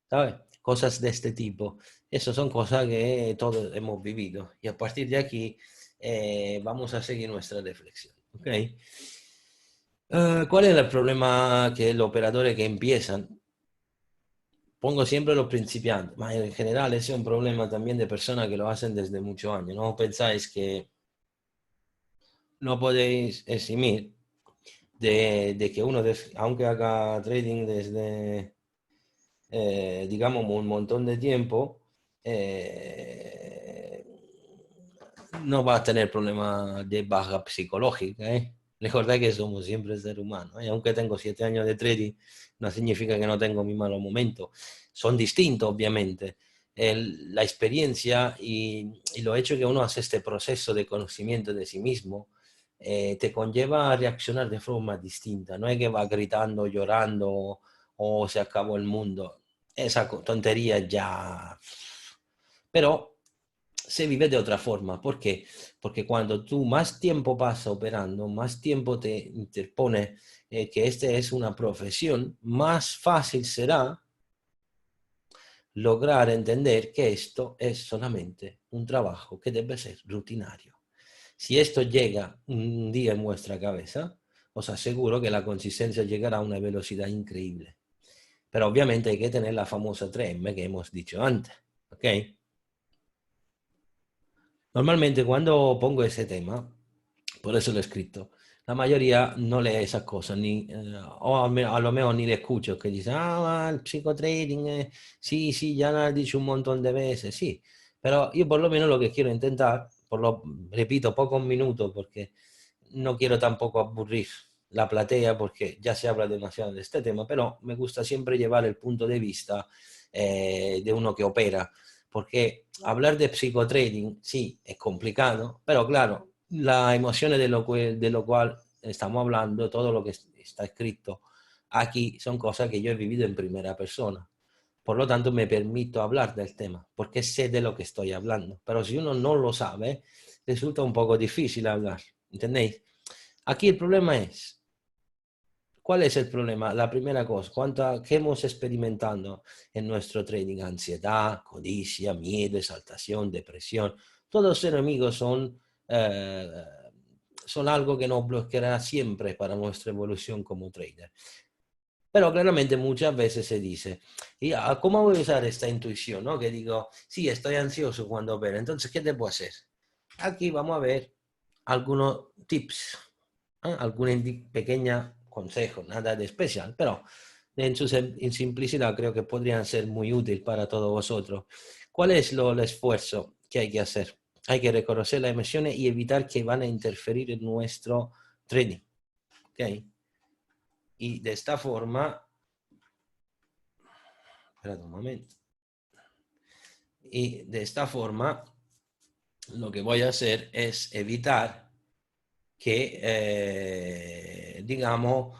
S1: ¿sabes? Cosas de este tipo. Esas son cosas que todos hemos vivido. Y a partir de aquí vamos a seguir nuestra reflexión. ¿Ok? ¿Cuál es el problema que los operadores que empiezan? Pongo siempre los principiantes, pero en general ese es un problema también de personas que lo hacen desde muchos años. No pensáis que no podéis eximir de que uno, aunque haga trading desde, digamos, un montón de tiempo, eh, no va a tener problemas de baja psicológica. Recordad que somos siempre seres humanos. Aunque tengo 7 años de trading, no significa que no tengo mi malos momentos. Son distintos, obviamente. La experiencia y lo hecho que uno hace este proceso de conocimiento de sí mismo te conlleva a reaccionar de forma distinta. No es que va gritando, llorando o se acabó el mundo. Esa tontería ya... Pero se vive de otra forma. ¿Por qué? Porque cuando tú más tiempo pasas operando, más tiempo te interpone que este es una profesión, más fácil será lograr entender que esto es solamente un trabajo que debe ser rutinario. Si esto llega un día en vuestra cabeza, os aseguro que la consistencia llegará a una velocidad increíble. Pero obviamente hay que tener la famosa 3M que hemos dicho antes. ¿Ok? Normalmente cuando pongo ese tema, por eso lo he escrito, la mayoría no lee esas cosas, o a lo mejor ni le escucho, que dicen, el psicotrading, sí, sí, ya lo has dicho un montón de veces, sí, pero yo por lo menos lo que quiero intentar, repito, pocos minutos, porque no quiero tampoco aburrir la platea, porque ya se habla demasiado de este tema, pero me gusta siempre llevar el punto de vista de uno que opera, porque hablar de psicotrading, sí, es complicado, pero claro, las emociones de lo cual estamos hablando, todo lo que está escrito aquí, son cosas que yo he vivido en primera persona. Por lo tanto, me permito hablar del tema, porque sé de lo que estoy hablando. Pero si uno no lo sabe, resulta un poco difícil hablar, ¿entendéis? Aquí el problema es, ¿cuál es el problema? La primera cosa, ¿qué hemos experimentado en nuestro trading? Ansiedad, codicia, miedo, exaltación, depresión. Todos los enemigos eh, son algo que nos bloqueará siempre para nuestra evolución como trader. Pero claramente muchas veces se dice, ¿cómo voy a usar esta intuición? ¿No? Que digo, sí, estoy ansioso cuando opero, entonces, ¿qué debo hacer? Aquí vamos a ver algunos tips, algunos pequeños consejos, nada de especial, pero en simplicidad creo que podrían ser muy útiles para todos vosotros. ¿Cuál es el esfuerzo que hay que hacer? Hay que reconocer las emociones y evitar que van a interferir en nuestro trading. ¿Okay? Y de esta forma, espera un momento. Y de esta forma, lo que voy a hacer es evitar que, digamos,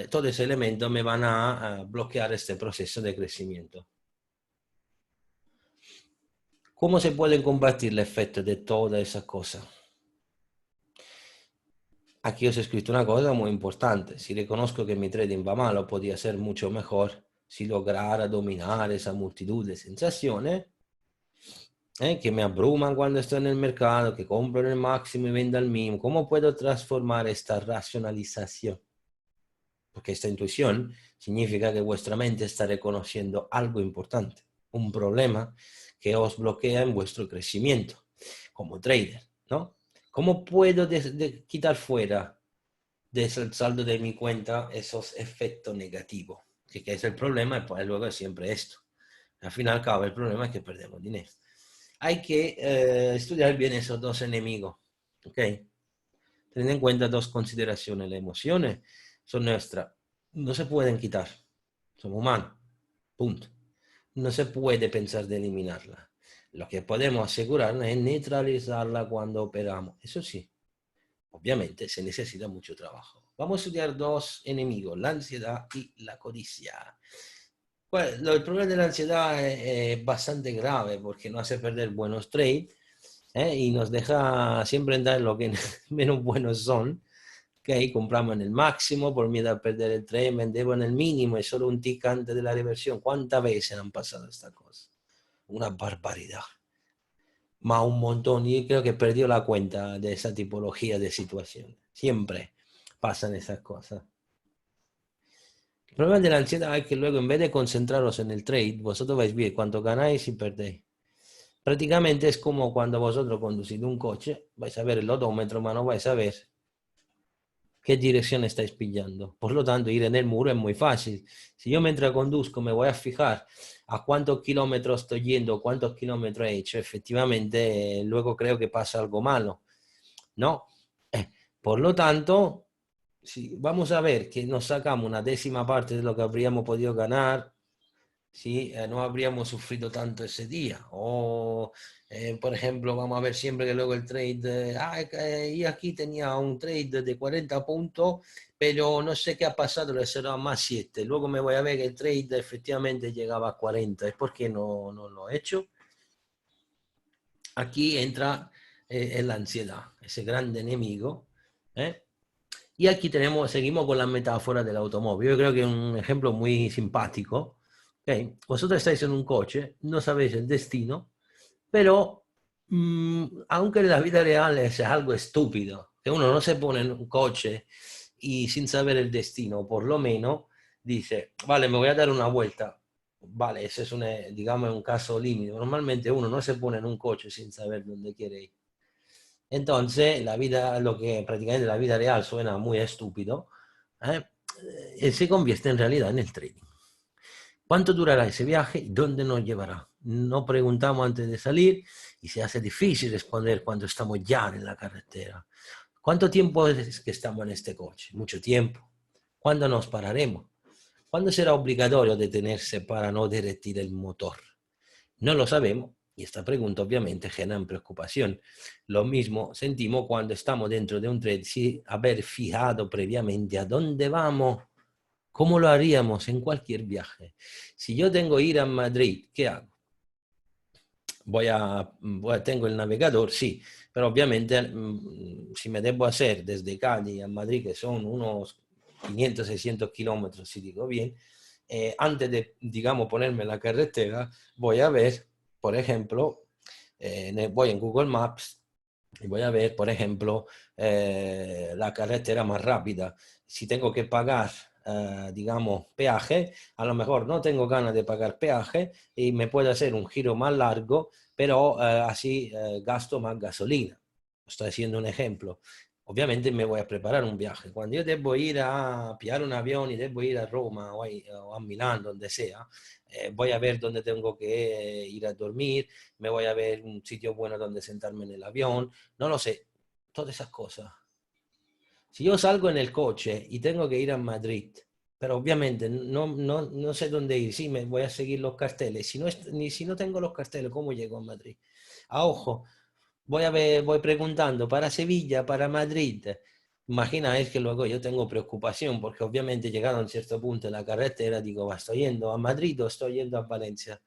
S1: todos esos elementos me van a bloquear este proceso de crecimiento. ¿Cómo se pueden combatir el efecto de todas esas cosas? Aquí os he escrito una cosa muy importante. Si reconozco que mi trading va mal, podría ser mucho mejor si lograra dominar esa multitud de sensaciones que me abruman cuando estoy en el mercado, que compro en el máximo y vendo al mínimo. ¿Cómo puedo transformar esta racionalización? Porque esta intuición significa que vuestra mente está reconociendo algo importante, un problema que os bloquea en vuestro crecimiento como trader, ¿no? ¿Cómo puedo quitar fuera del saldo de mi cuenta esos efectos negativos? Que es el problema, y pues luego es siempre esto. Al final, el problema es que perdemos dinero. Hay que estudiar bien esos dos enemigos, ¿ok? Teniendo en cuenta dos consideraciones. Las emociones son nuestras, no se pueden quitar, somos humanos, punto. No se puede pensar de eliminarla. Lo que podemos asegurarnos es neutralizarla cuando operamos. Eso sí, obviamente se necesita mucho trabajo. Vamos a estudiar dos enemigos, la ansiedad y la codicia. Bueno, el problema de la ansiedad es bastante grave porque nos hace perder buenos trades y nos deja siempre entrar en lo que menos buenos son. Okay, compramos en el máximo por miedo a perder el trade, vendemos en el mínimo, es solo un tick antes de la reversión. ¿Cuántas veces han pasado estas cosas? Una barbaridad. Más un montón. Y creo que perdió la cuenta de esa tipología de situación. Siempre pasan esas cosas. El problema de la ansiedad es que luego en vez de concentraros en el trade, vosotros vais a ver cuánto ganáis y perdéis. Prácticamente es como cuando vosotros conducís un coche, vais a ver el odómetro, pero no vais a ver qué dirección estáis pillando. Por lo tanto, ir en el muro es muy fácil. Si yo mientras conduzco me voy a fijar a cuántos kilómetros estoy yendo, cuántos kilómetros he hecho, efectivamente, luego creo que pasa algo malo, ¿no? Por lo tanto, si vamos a ver que nos sacamos una décima parte de lo que habríamos podido ganar, si no habríamos sufrido tanto ese día. O, por ejemplo, vamos a ver siempre que luego el trade, y aquí tenía un trade de 40 puntos, pero no sé qué ha pasado, le será más 7. Luego me voy a ver que el trade efectivamente llegaba a 40. ¿Es porque no lo he hecho? Aquí entra la ansiedad, ese grande enemigo. Y aquí seguimos con la metáfora del automóvil. Yo creo que es un ejemplo muy simpático. Okay. Vosotros estáis en un coche, no sabéis el destino, pero aunque en la vida real es algo estúpido, que uno no se pone en un coche y sin saber el destino, por lo menos dice, vale, me voy a dar una vuelta. Vale, ese es digamos, un caso límite. Normalmente uno no se pone en un coche sin saber dónde quiere ir. Entonces, lo que prácticamente la vida real suena muy estúpido, se convierte en realidad en el trading. ¿Cuánto durará ese viaje y dónde nos llevará? No preguntamos antes de salir y se hace difícil responder cuando estamos ya en la carretera. ¿Cuánto tiempo es que estamos en este coche? Mucho tiempo. ¿Cuándo nos pararemos? ¿Cuándo será obligatorio detenerse para no derretir el motor? No lo sabemos y esta pregunta obviamente genera preocupación. Lo mismo sentimos cuando estamos dentro de un trade sin haber fijado previamente a dónde vamos. como lo haríamos en cualquier viaje. Si yo tengo que ir a Madrid, ¿qué hago? Tengo el navegador, sí, pero obviamente si me debo hacer desde Cádiz a Madrid, que son unos 500, 600 kilómetros, si digo bien, antes de, digamos, ponerme en la carretera, voy a ver, por ejemplo, voy en Google Maps y voy a ver, por ejemplo, la carretera más rápida. Si tengo que pagar, digamos, peaje, a lo mejor no tengo ganas de pagar peaje y me puedo hacer un giro más largo, pero así gasto más gasolina. Estoy haciendo un ejemplo. Obviamente me voy a preparar un viaje. Cuando yo debo ir a pillar un avión y debo ir a Roma o a Milán, donde sea, voy a ver dónde tengo que ir a dormir, me voy a ver un sitio bueno donde sentarme en el avión, no lo sé, todas esas cosas. Si yo salgo en el coche y tengo que ir a Madrid, pero obviamente no sé dónde ir, sí, me voy a seguir los carteles, ni si no tengo los carteles, ¿cómo llego a Madrid? A ojo, voy preguntando para Sevilla, para Madrid. Imagina es que luego yo tengo preocupación porque obviamente llegado a un cierto punto en la carretera digo, va, estoy yendo a Madrid o estoy yendo a Valencia.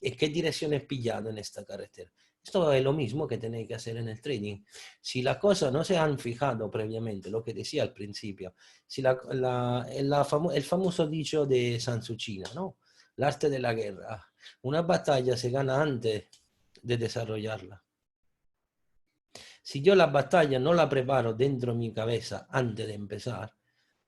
S1: ¿En qué dirección he pillado en esta carretera? Esto es lo mismo que tenéis que hacer en el trading. Si las cosas no se han fijado previamente, lo que decía al principio, si el famoso dicho de Sansuchina, ¿no? El arte de la guerra. Una batalla se gana antes de desarrollarla. Si yo la batalla no la preparo dentro de mi cabeza antes de empezar,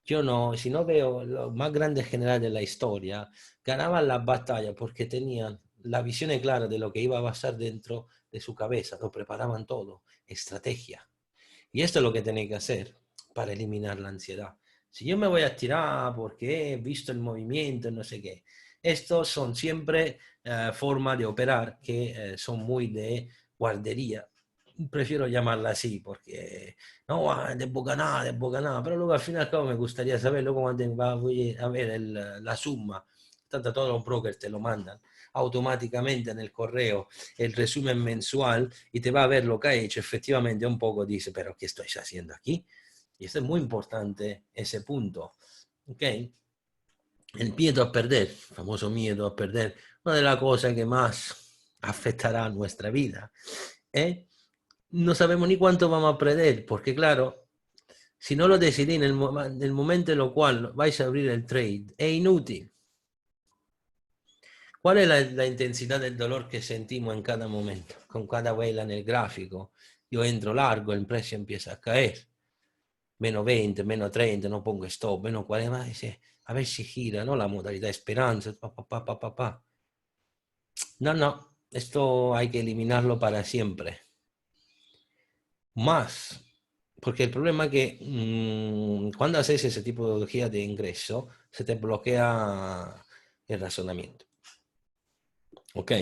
S1: yo no, si no veo los más grandes generales de la historia, ganaban las batallas porque tenían la visión clara de lo que iba a pasar dentro de su cabeza, lo preparaban todo, estrategia. Y esto es lo que tenéis que hacer para eliminar la ansiedad. Si yo me voy a tirar porque he visto el movimiento, no sé qué, estos son siempre formas de operar que son muy de guardería. Prefiero llamarla así porque no, debo ganar, pero luego al final cabo me gustaría saber luego cuando voy a ver la suma, tanto todos los brokers te lo mandan automáticamente en el correo el resumen mensual y te va a ver lo que ha hecho, efectivamente un poco dice, pero ¿qué estoy haciendo aquí? Y esto es muy importante, ese punto. ¿Ok? El miedo a perder, el famoso miedo a perder, una de las cosas que más afectará a nuestra vida. ¿Eh? No sabemos ni cuánto vamos a perder, porque claro, si no lo decidís en el momento en el cual vais a abrir el trade, es inútil. ¿Cuál es la intensidad del dolor que sentimos en cada momento? Con cada vela en el gráfico. Yo entro largo, el precio empieza a caer. Menos 20, menos 30, no pongo stop, menos 40, más dice, a ver si gira, ¿no? La modalidad esperanza, pa. No, esto hay que eliminarlo para siempre. Más, porque el problema es que cuando haces ese tipo de ingreso, se te bloquea el razonamiento. ¿Ok?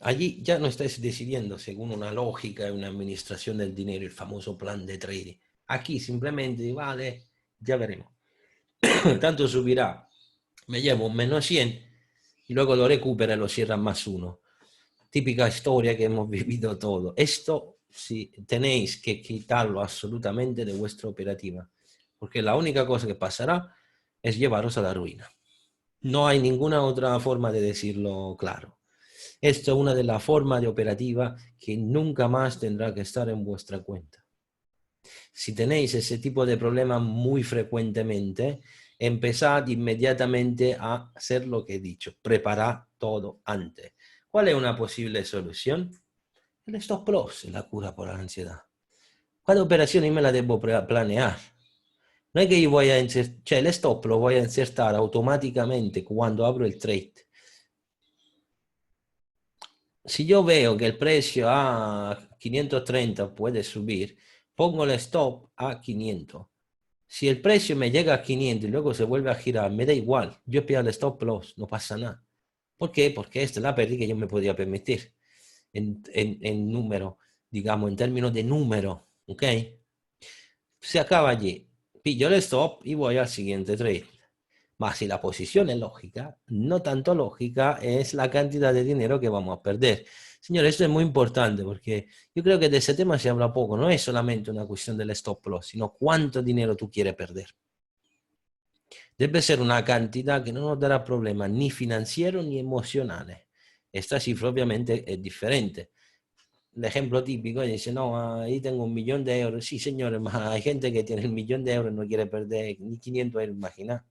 S1: Allí ya no estás decidiendo según una lógica y una administración del dinero, el famoso plan de trading. Aquí simplemente, vale, ya veremos. Tanto subirá, me llevo un menos 100 y luego lo recupera y lo cierra más uno. Típica historia que hemos vivido todo. Esto sí, tenéis que quitarlo absolutamente de vuestra operativa, porque la única cosa que pasará es llevaros a la ruina. No hay ninguna otra forma de decirlo claro. Esto es una de las formas de operativa que nunca más tendrá que estar en vuestra cuenta. Si tenéis ese tipo de problema muy frecuentemente, empezad inmediatamente a hacer lo que he dicho, preparad todo antes. ¿Cuál es una posible solución? El stop loss es la cura por la ansiedad. Cada operación me la debo planear. No es que yo voy a insertar, el stop lo voy a insertar automáticamente cuando abro el trade. Si yo veo que el precio a 530 puede subir, pongo el stop a 500. Si el precio me llega a 500 y luego se vuelve a girar, me da igual. Yo pido el stop loss, no pasa nada. ¿Por qué? Porque esta es la pérdida que yo me podía permitir en número, digamos, en términos de número. ¿Ok? Se acaba allí. Pillo el stop y voy al siguiente trade. Más si la posición es lógica, no tanto lógica es la cantidad de dinero que vamos a perder. Señores, esto es muy importante porque yo creo que de ese tema se habla poco. No es solamente una cuestión del stop loss, sino cuánto dinero tú quieres perder. Debe ser una cantidad que no nos dará problemas ni financieros ni emocionales. Esta cifra obviamente es diferente. El ejemplo típico dice, no, ahí tengo 1.000.000 de euros. Sí, señores, mas hay gente que tiene 1.000.000 de euros y no quiere perder ni 500 euros, imagina.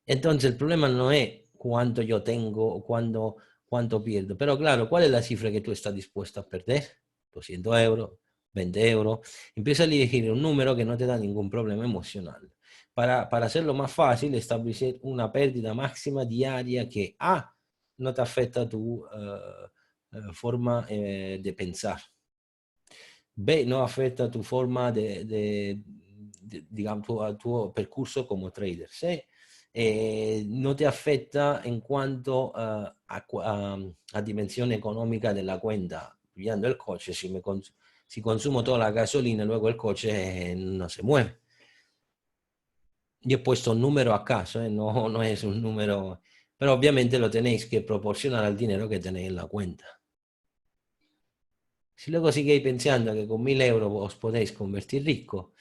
S1: Entonces el problema no es cuánto yo tengo o cuánto pierdo. Pero claro, ¿cuál es la cifra que tú estás dispuesto a perder? 200 euros, 20 euros. Empieza a elegir un número que no te da ningún problema emocional. Para hacerlo más fácil, establecer una pérdida máxima diaria que A, no te afecta a tu forma de pensar. B, no afecta tu forma digamos, tu percurso como trader. C, no te afecta en cuanto a dimensione economica della cuenta. Guiando el coche, si consumo toda la gasolina, luego el coche no se mueve. Yo he puesto un número a caso, no, no es un número, pero obviamente lo tenéis que proporcionar al dinero que tenéis en la cuenta. Si luego seguís pensando que con 1.000 euros os podéis convertir rico,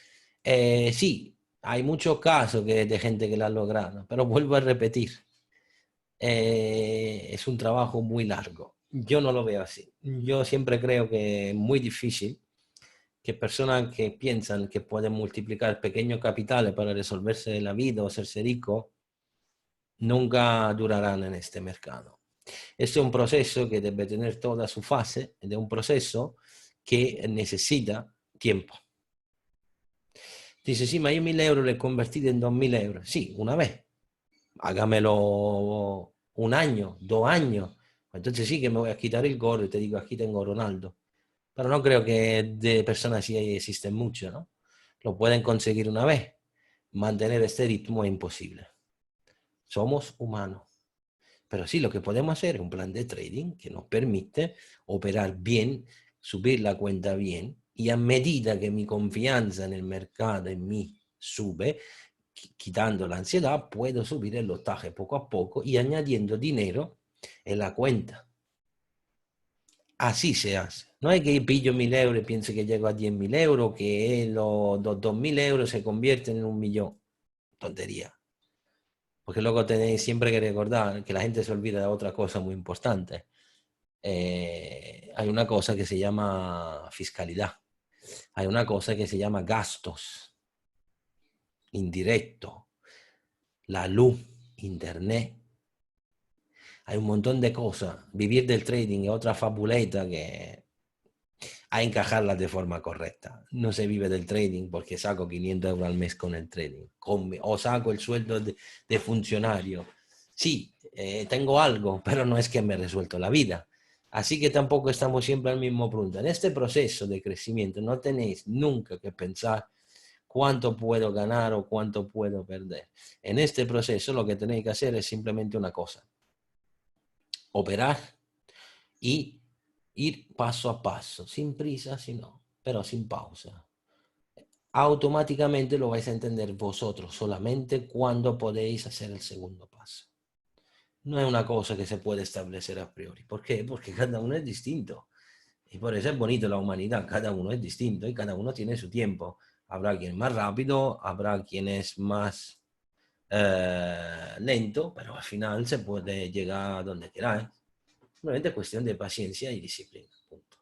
S1: sí, hay muchos casos de gente que lo ha logrado, pero vuelvo a repetir, es un trabajo muy largo. Yo no lo veo así. Yo siempre creo que es muy difícil que personas que piensan que pueden multiplicar pequeños capitales para resolverse la vida o hacerse rico, nunca durarán en este mercado. Este es un proceso que debe tener toda su fase, es un proceso que necesita tiempo. Dice, sí, ma io 1.000 euros le he convertido en 2.000 euros. Sí, una vez. Hágamelo un año, 2 años. Entonces sí que me voy a quitar el gorro y te digo, aquí tengo Ronaldo. Pero no creo que de personas así existen muchas, ¿no? Lo pueden conseguir una vez. Mantener este ritmo es imposible. Somos humanos. Pero sí, lo que podemos hacer es un plan de trading que nos permite operar bien, subir la cuenta bien, y a medida que mi confianza en el mercado, en mí, sube, quitando la ansiedad, puedo subir el lotaje poco a poco y añadiendo dinero en la cuenta. Así se hace. No es que pillo 1.000 euros y piense que llego a 10.000 euros, que los 2.000 euros se convierten en 1.000.000. Tontería. Porque luego tenéis siempre que recordar que la gente se olvida de otra cosa muy importante. Hay una cosa que se llama fiscalidad. Hay una cosa que se llama gastos indirectos. La luz, internet. Hay un montón de cosas. Vivir del trading es otra fabuleta que hay que encajarlas de forma correcta. No se vive del trading porque saco 500 euros al mes con el trading. O saco el sueldo de funcionario. Sí, tengo algo, pero no es que me resuelto la vida. Así que tampoco estamos siempre al mismo punto. En este proceso de crecimiento no tenéis nunca que pensar cuánto puedo ganar o cuánto puedo perder. En este proceso lo que tenéis que hacer es simplemente una cosa: operar y ir paso a paso, sin prisa, sino, pero sin pausa. Automáticamente lo vais a entender vosotros solamente cuando podéis hacer el segundo paso. No es una cosa que se puede establecer a priori. ¿Por qué? Porque cada uno es distinto. Y por eso es bonito la humanidad. Cada uno es distinto y cada uno tiene su tiempo. Habrá quien es más rápido, habrá quien es más lento, pero al final se puede llegar a donde queráis. Simplemente es cuestión de paciencia y disciplina. Punto.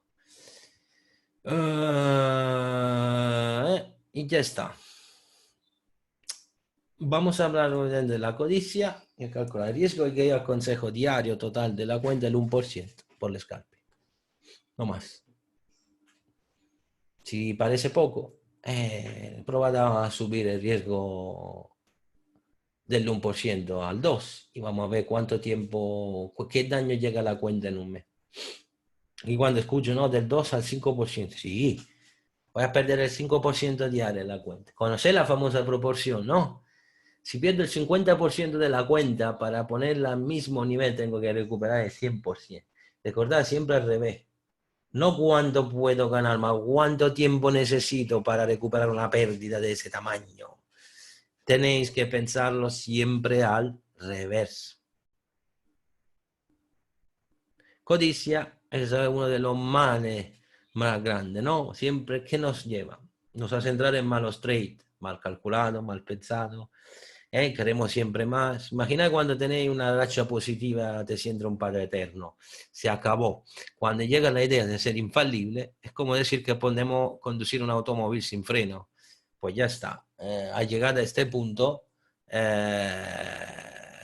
S1: Y ya está. Vamos a hablar de la codicia y calcular el riesgo, y que yo aconsejo diario total de la cuenta el 1% por el scalping. No más. Si parece poco, probad a subir el riesgo del 1% al 2% y vamos a ver cuánto tiempo, qué daño llega a la cuenta en un mes. Y cuando escucho, no, del 2 al 5%, sí, voy a perder el 5% diario en la cuenta. ¿Conocéis la famosa proporción, no? Si pierdo el 50% de la cuenta para ponerla al mismo nivel, tengo que recuperar el 100%. Recordad siempre al revés. No cuánto puedo ganar, más cuánto tiempo necesito para recuperar una pérdida de ese tamaño. Tenéis que pensarlo siempre al revés. Codicia es uno de los males más grandes, ¿no? Siempre que nos lleva. Nos hace entrar en malos trades. mal calculado, mal pensado. Queremos siempre más. Imagina cuando tenéis una racha positiva, te sientes un padre eterno. Se acabó. Cuando llega la idea de ser infalible, es como decir que podemos conducir un automóvil sin freno. Pues ya está. Al llegar a este punto,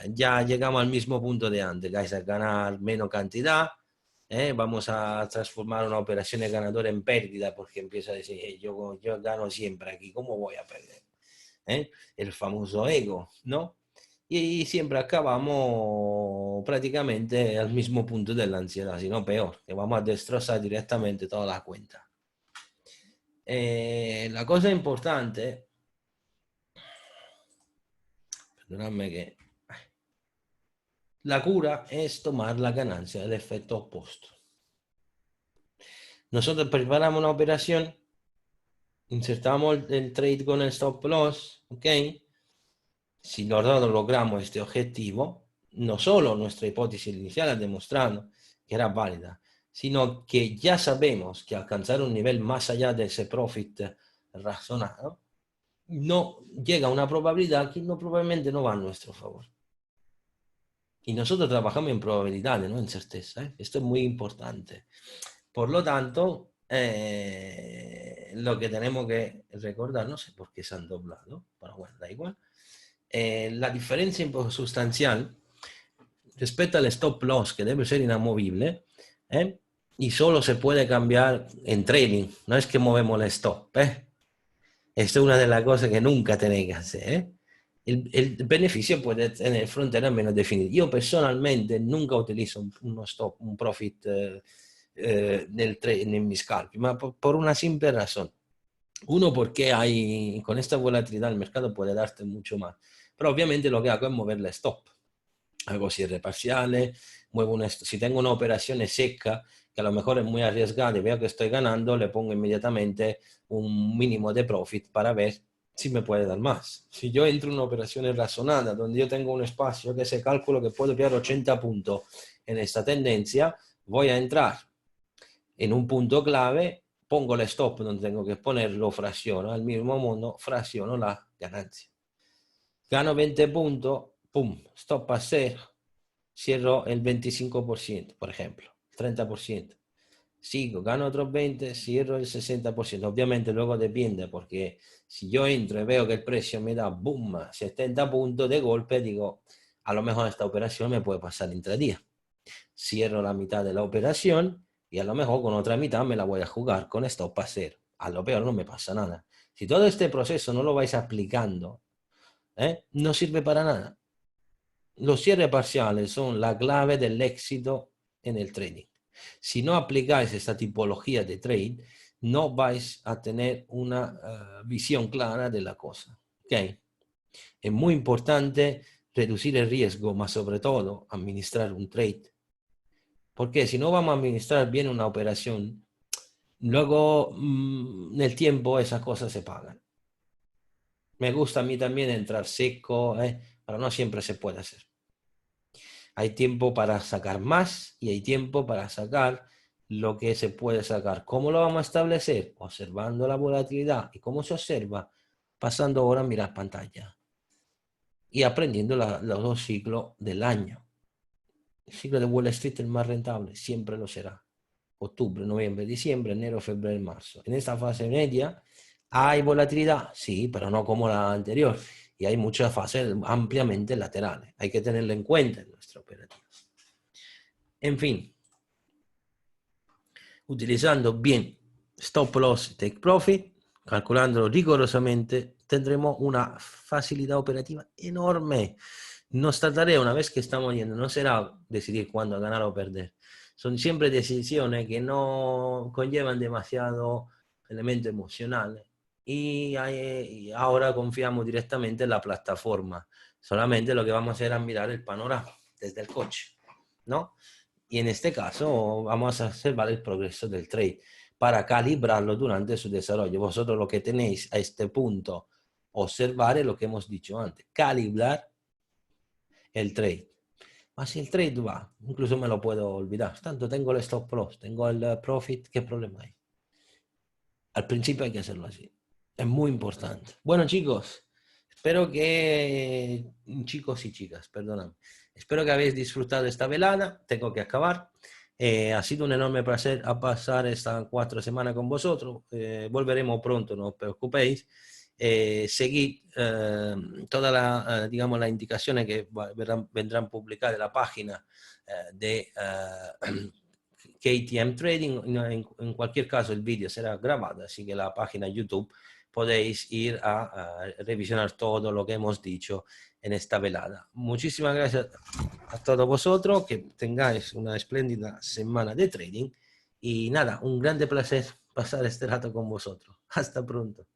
S1: ya llegamos al mismo punto de antes. Vais a ganar menos cantidad. Vamos a transformar una operación de ganador en pérdida porque empieza a decir, yo gano siempre aquí, ¿cómo voy a perder? El famoso ego, ¿no? Y siempre acabamos prácticamente al mismo punto de la ansiedad, sino peor, que vamos a destrozar directamente toda la cuenta. La cosa importante, perdonadme que la cura es tomar la ganancia del efecto opuesto. Nosotros preparamos una operación, insertamos el trade con el stop loss, ¿ok? Si nosotros logramos este objetivo, no solo nuestra hipótesis inicial ha demostrado que era válida, sino que ya sabemos que alcanzar un nivel más allá de ese profit razonado, no llega a una probabilidad que probablemente no va a nuestro favor. Y nosotros trabajamos en probabilidades, no en certeza. Esto es muy importante. Por lo tanto, lo que tenemos que recordar, no sé por qué se han doblado, pero bueno, da igual. La diferencia sustancial respecto al stop loss, que debe ser inamovible, y solo se puede cambiar en trading, no es que movemos el stop. Esto es una de las cosas que nunca tenéis que hacer. El beneficio puede tener fronteras menos definidas. Yo personalmente nunca utilizo un stop, un profit en mis cálculos, por una simple razón. Uno, porque con esta volatilidad el mercado puede darte mucho más. Pero obviamente lo que hago es mover la stop. Hago cierre parciales, si tengo una operación seca, que a lo mejor es muy arriesgada y veo que estoy ganando, le pongo inmediatamente un mínimo de profit para ver si me puede dar más. Si yo entro en una operación razonada, donde yo tengo un espacio que se calculo que puedo pillar 80 puntos en esta tendencia, voy a entrar en un punto clave, pongo el stop donde tengo que ponerlo, fracciono, al mismo modo fracciono la ganancia. Gano 20 puntos, pum, stop a 0, cierro el 25%, por ejemplo, 30%. Sigo, gano otros 20, cierro el 60%. Obviamente luego depende, porque si yo entro y veo que el precio me da, boom, 70 puntos de golpe, digo, a lo mejor esta operación me puede pasar intradía. Cierro la mitad de la operación y a lo mejor con otra mitad me la voy a jugar con stop a 0. A lo peor no me pasa nada. Si todo este proceso no lo vais aplicando, no sirve para nada. Los cierres parciales son la clave del éxito en el trading. Si no aplicáis esta tipología de trade, no vais a tener una visión clara de la cosa. ¿Okay? Es muy importante reducir el riesgo, más sobre todo administrar un trade. Porque si no vamos a administrar bien una operación, luego en el tiempo esas cosas se pagan. Me gusta a mí también entrar seco, pero no siempre se puede hacer. Hay tiempo para sacar más y hay tiempo para sacar lo que se puede sacar. ¿Cómo lo vamos a establecer? Observando la volatilidad. ¿Y cómo se observa? Pasando horas a mirar pantalla y aprendiendo los dos ciclos del año. El ciclo de Wall Street es el más rentable, siempre lo será. Octubre, noviembre, diciembre, enero, febrero, marzo. En esta fase media, ¿hay volatilidad? Sí, pero no como la anterior. Y hay muchas fases ampliamente laterales. Hay que tenerlo en cuenta en nuestra operativa. En fin, utilizando bien stop loss, take profit, calculándolo rigurosamente, tendremos una facilidad operativa enorme. Nuestra tarea, una vez que estamos yendo, no será decidir cuándo ganar o perder. Son siempre decisiones que no conllevan demasiado elemento emocional. Y ahora confiamos directamente en la plataforma. Solamente lo que vamos a hacer es mirar el panorama desde el coche, ¿no? Y en este caso vamos a observar el progreso del trade para calibrarlo durante su desarrollo. Vosotros lo que tenéis a este punto, observar es lo que hemos dicho antes, calibrar el trade. Mas si el trade va, incluso me lo puedo olvidar. Tanto tengo el stop loss, tengo el profit, ¿qué problema hay? Al principio hay que hacerlo así. Es muy importante. Bueno, chicos, espero que, chicos y chicas, perdóname, espero que habéis disfrutado esta velada. Tengo que acabar. Ha sido un enorme placer a pasar estas 4 semanas con vosotros. Volveremos pronto, no os preocupéis. Seguid todas las, digamos, las indicaciones que vendrán publicadas en la página de KTM Trading. En cualquier caso, el vídeo será grabado, así que la página YouTube podéis ir a revisionar todo lo que hemos dicho en esta velada. Muchísimas gracias a todos vosotros, que tengáis una espléndida semana de trading y nada, un grande placer pasar este rato con vosotros. Hasta pronto.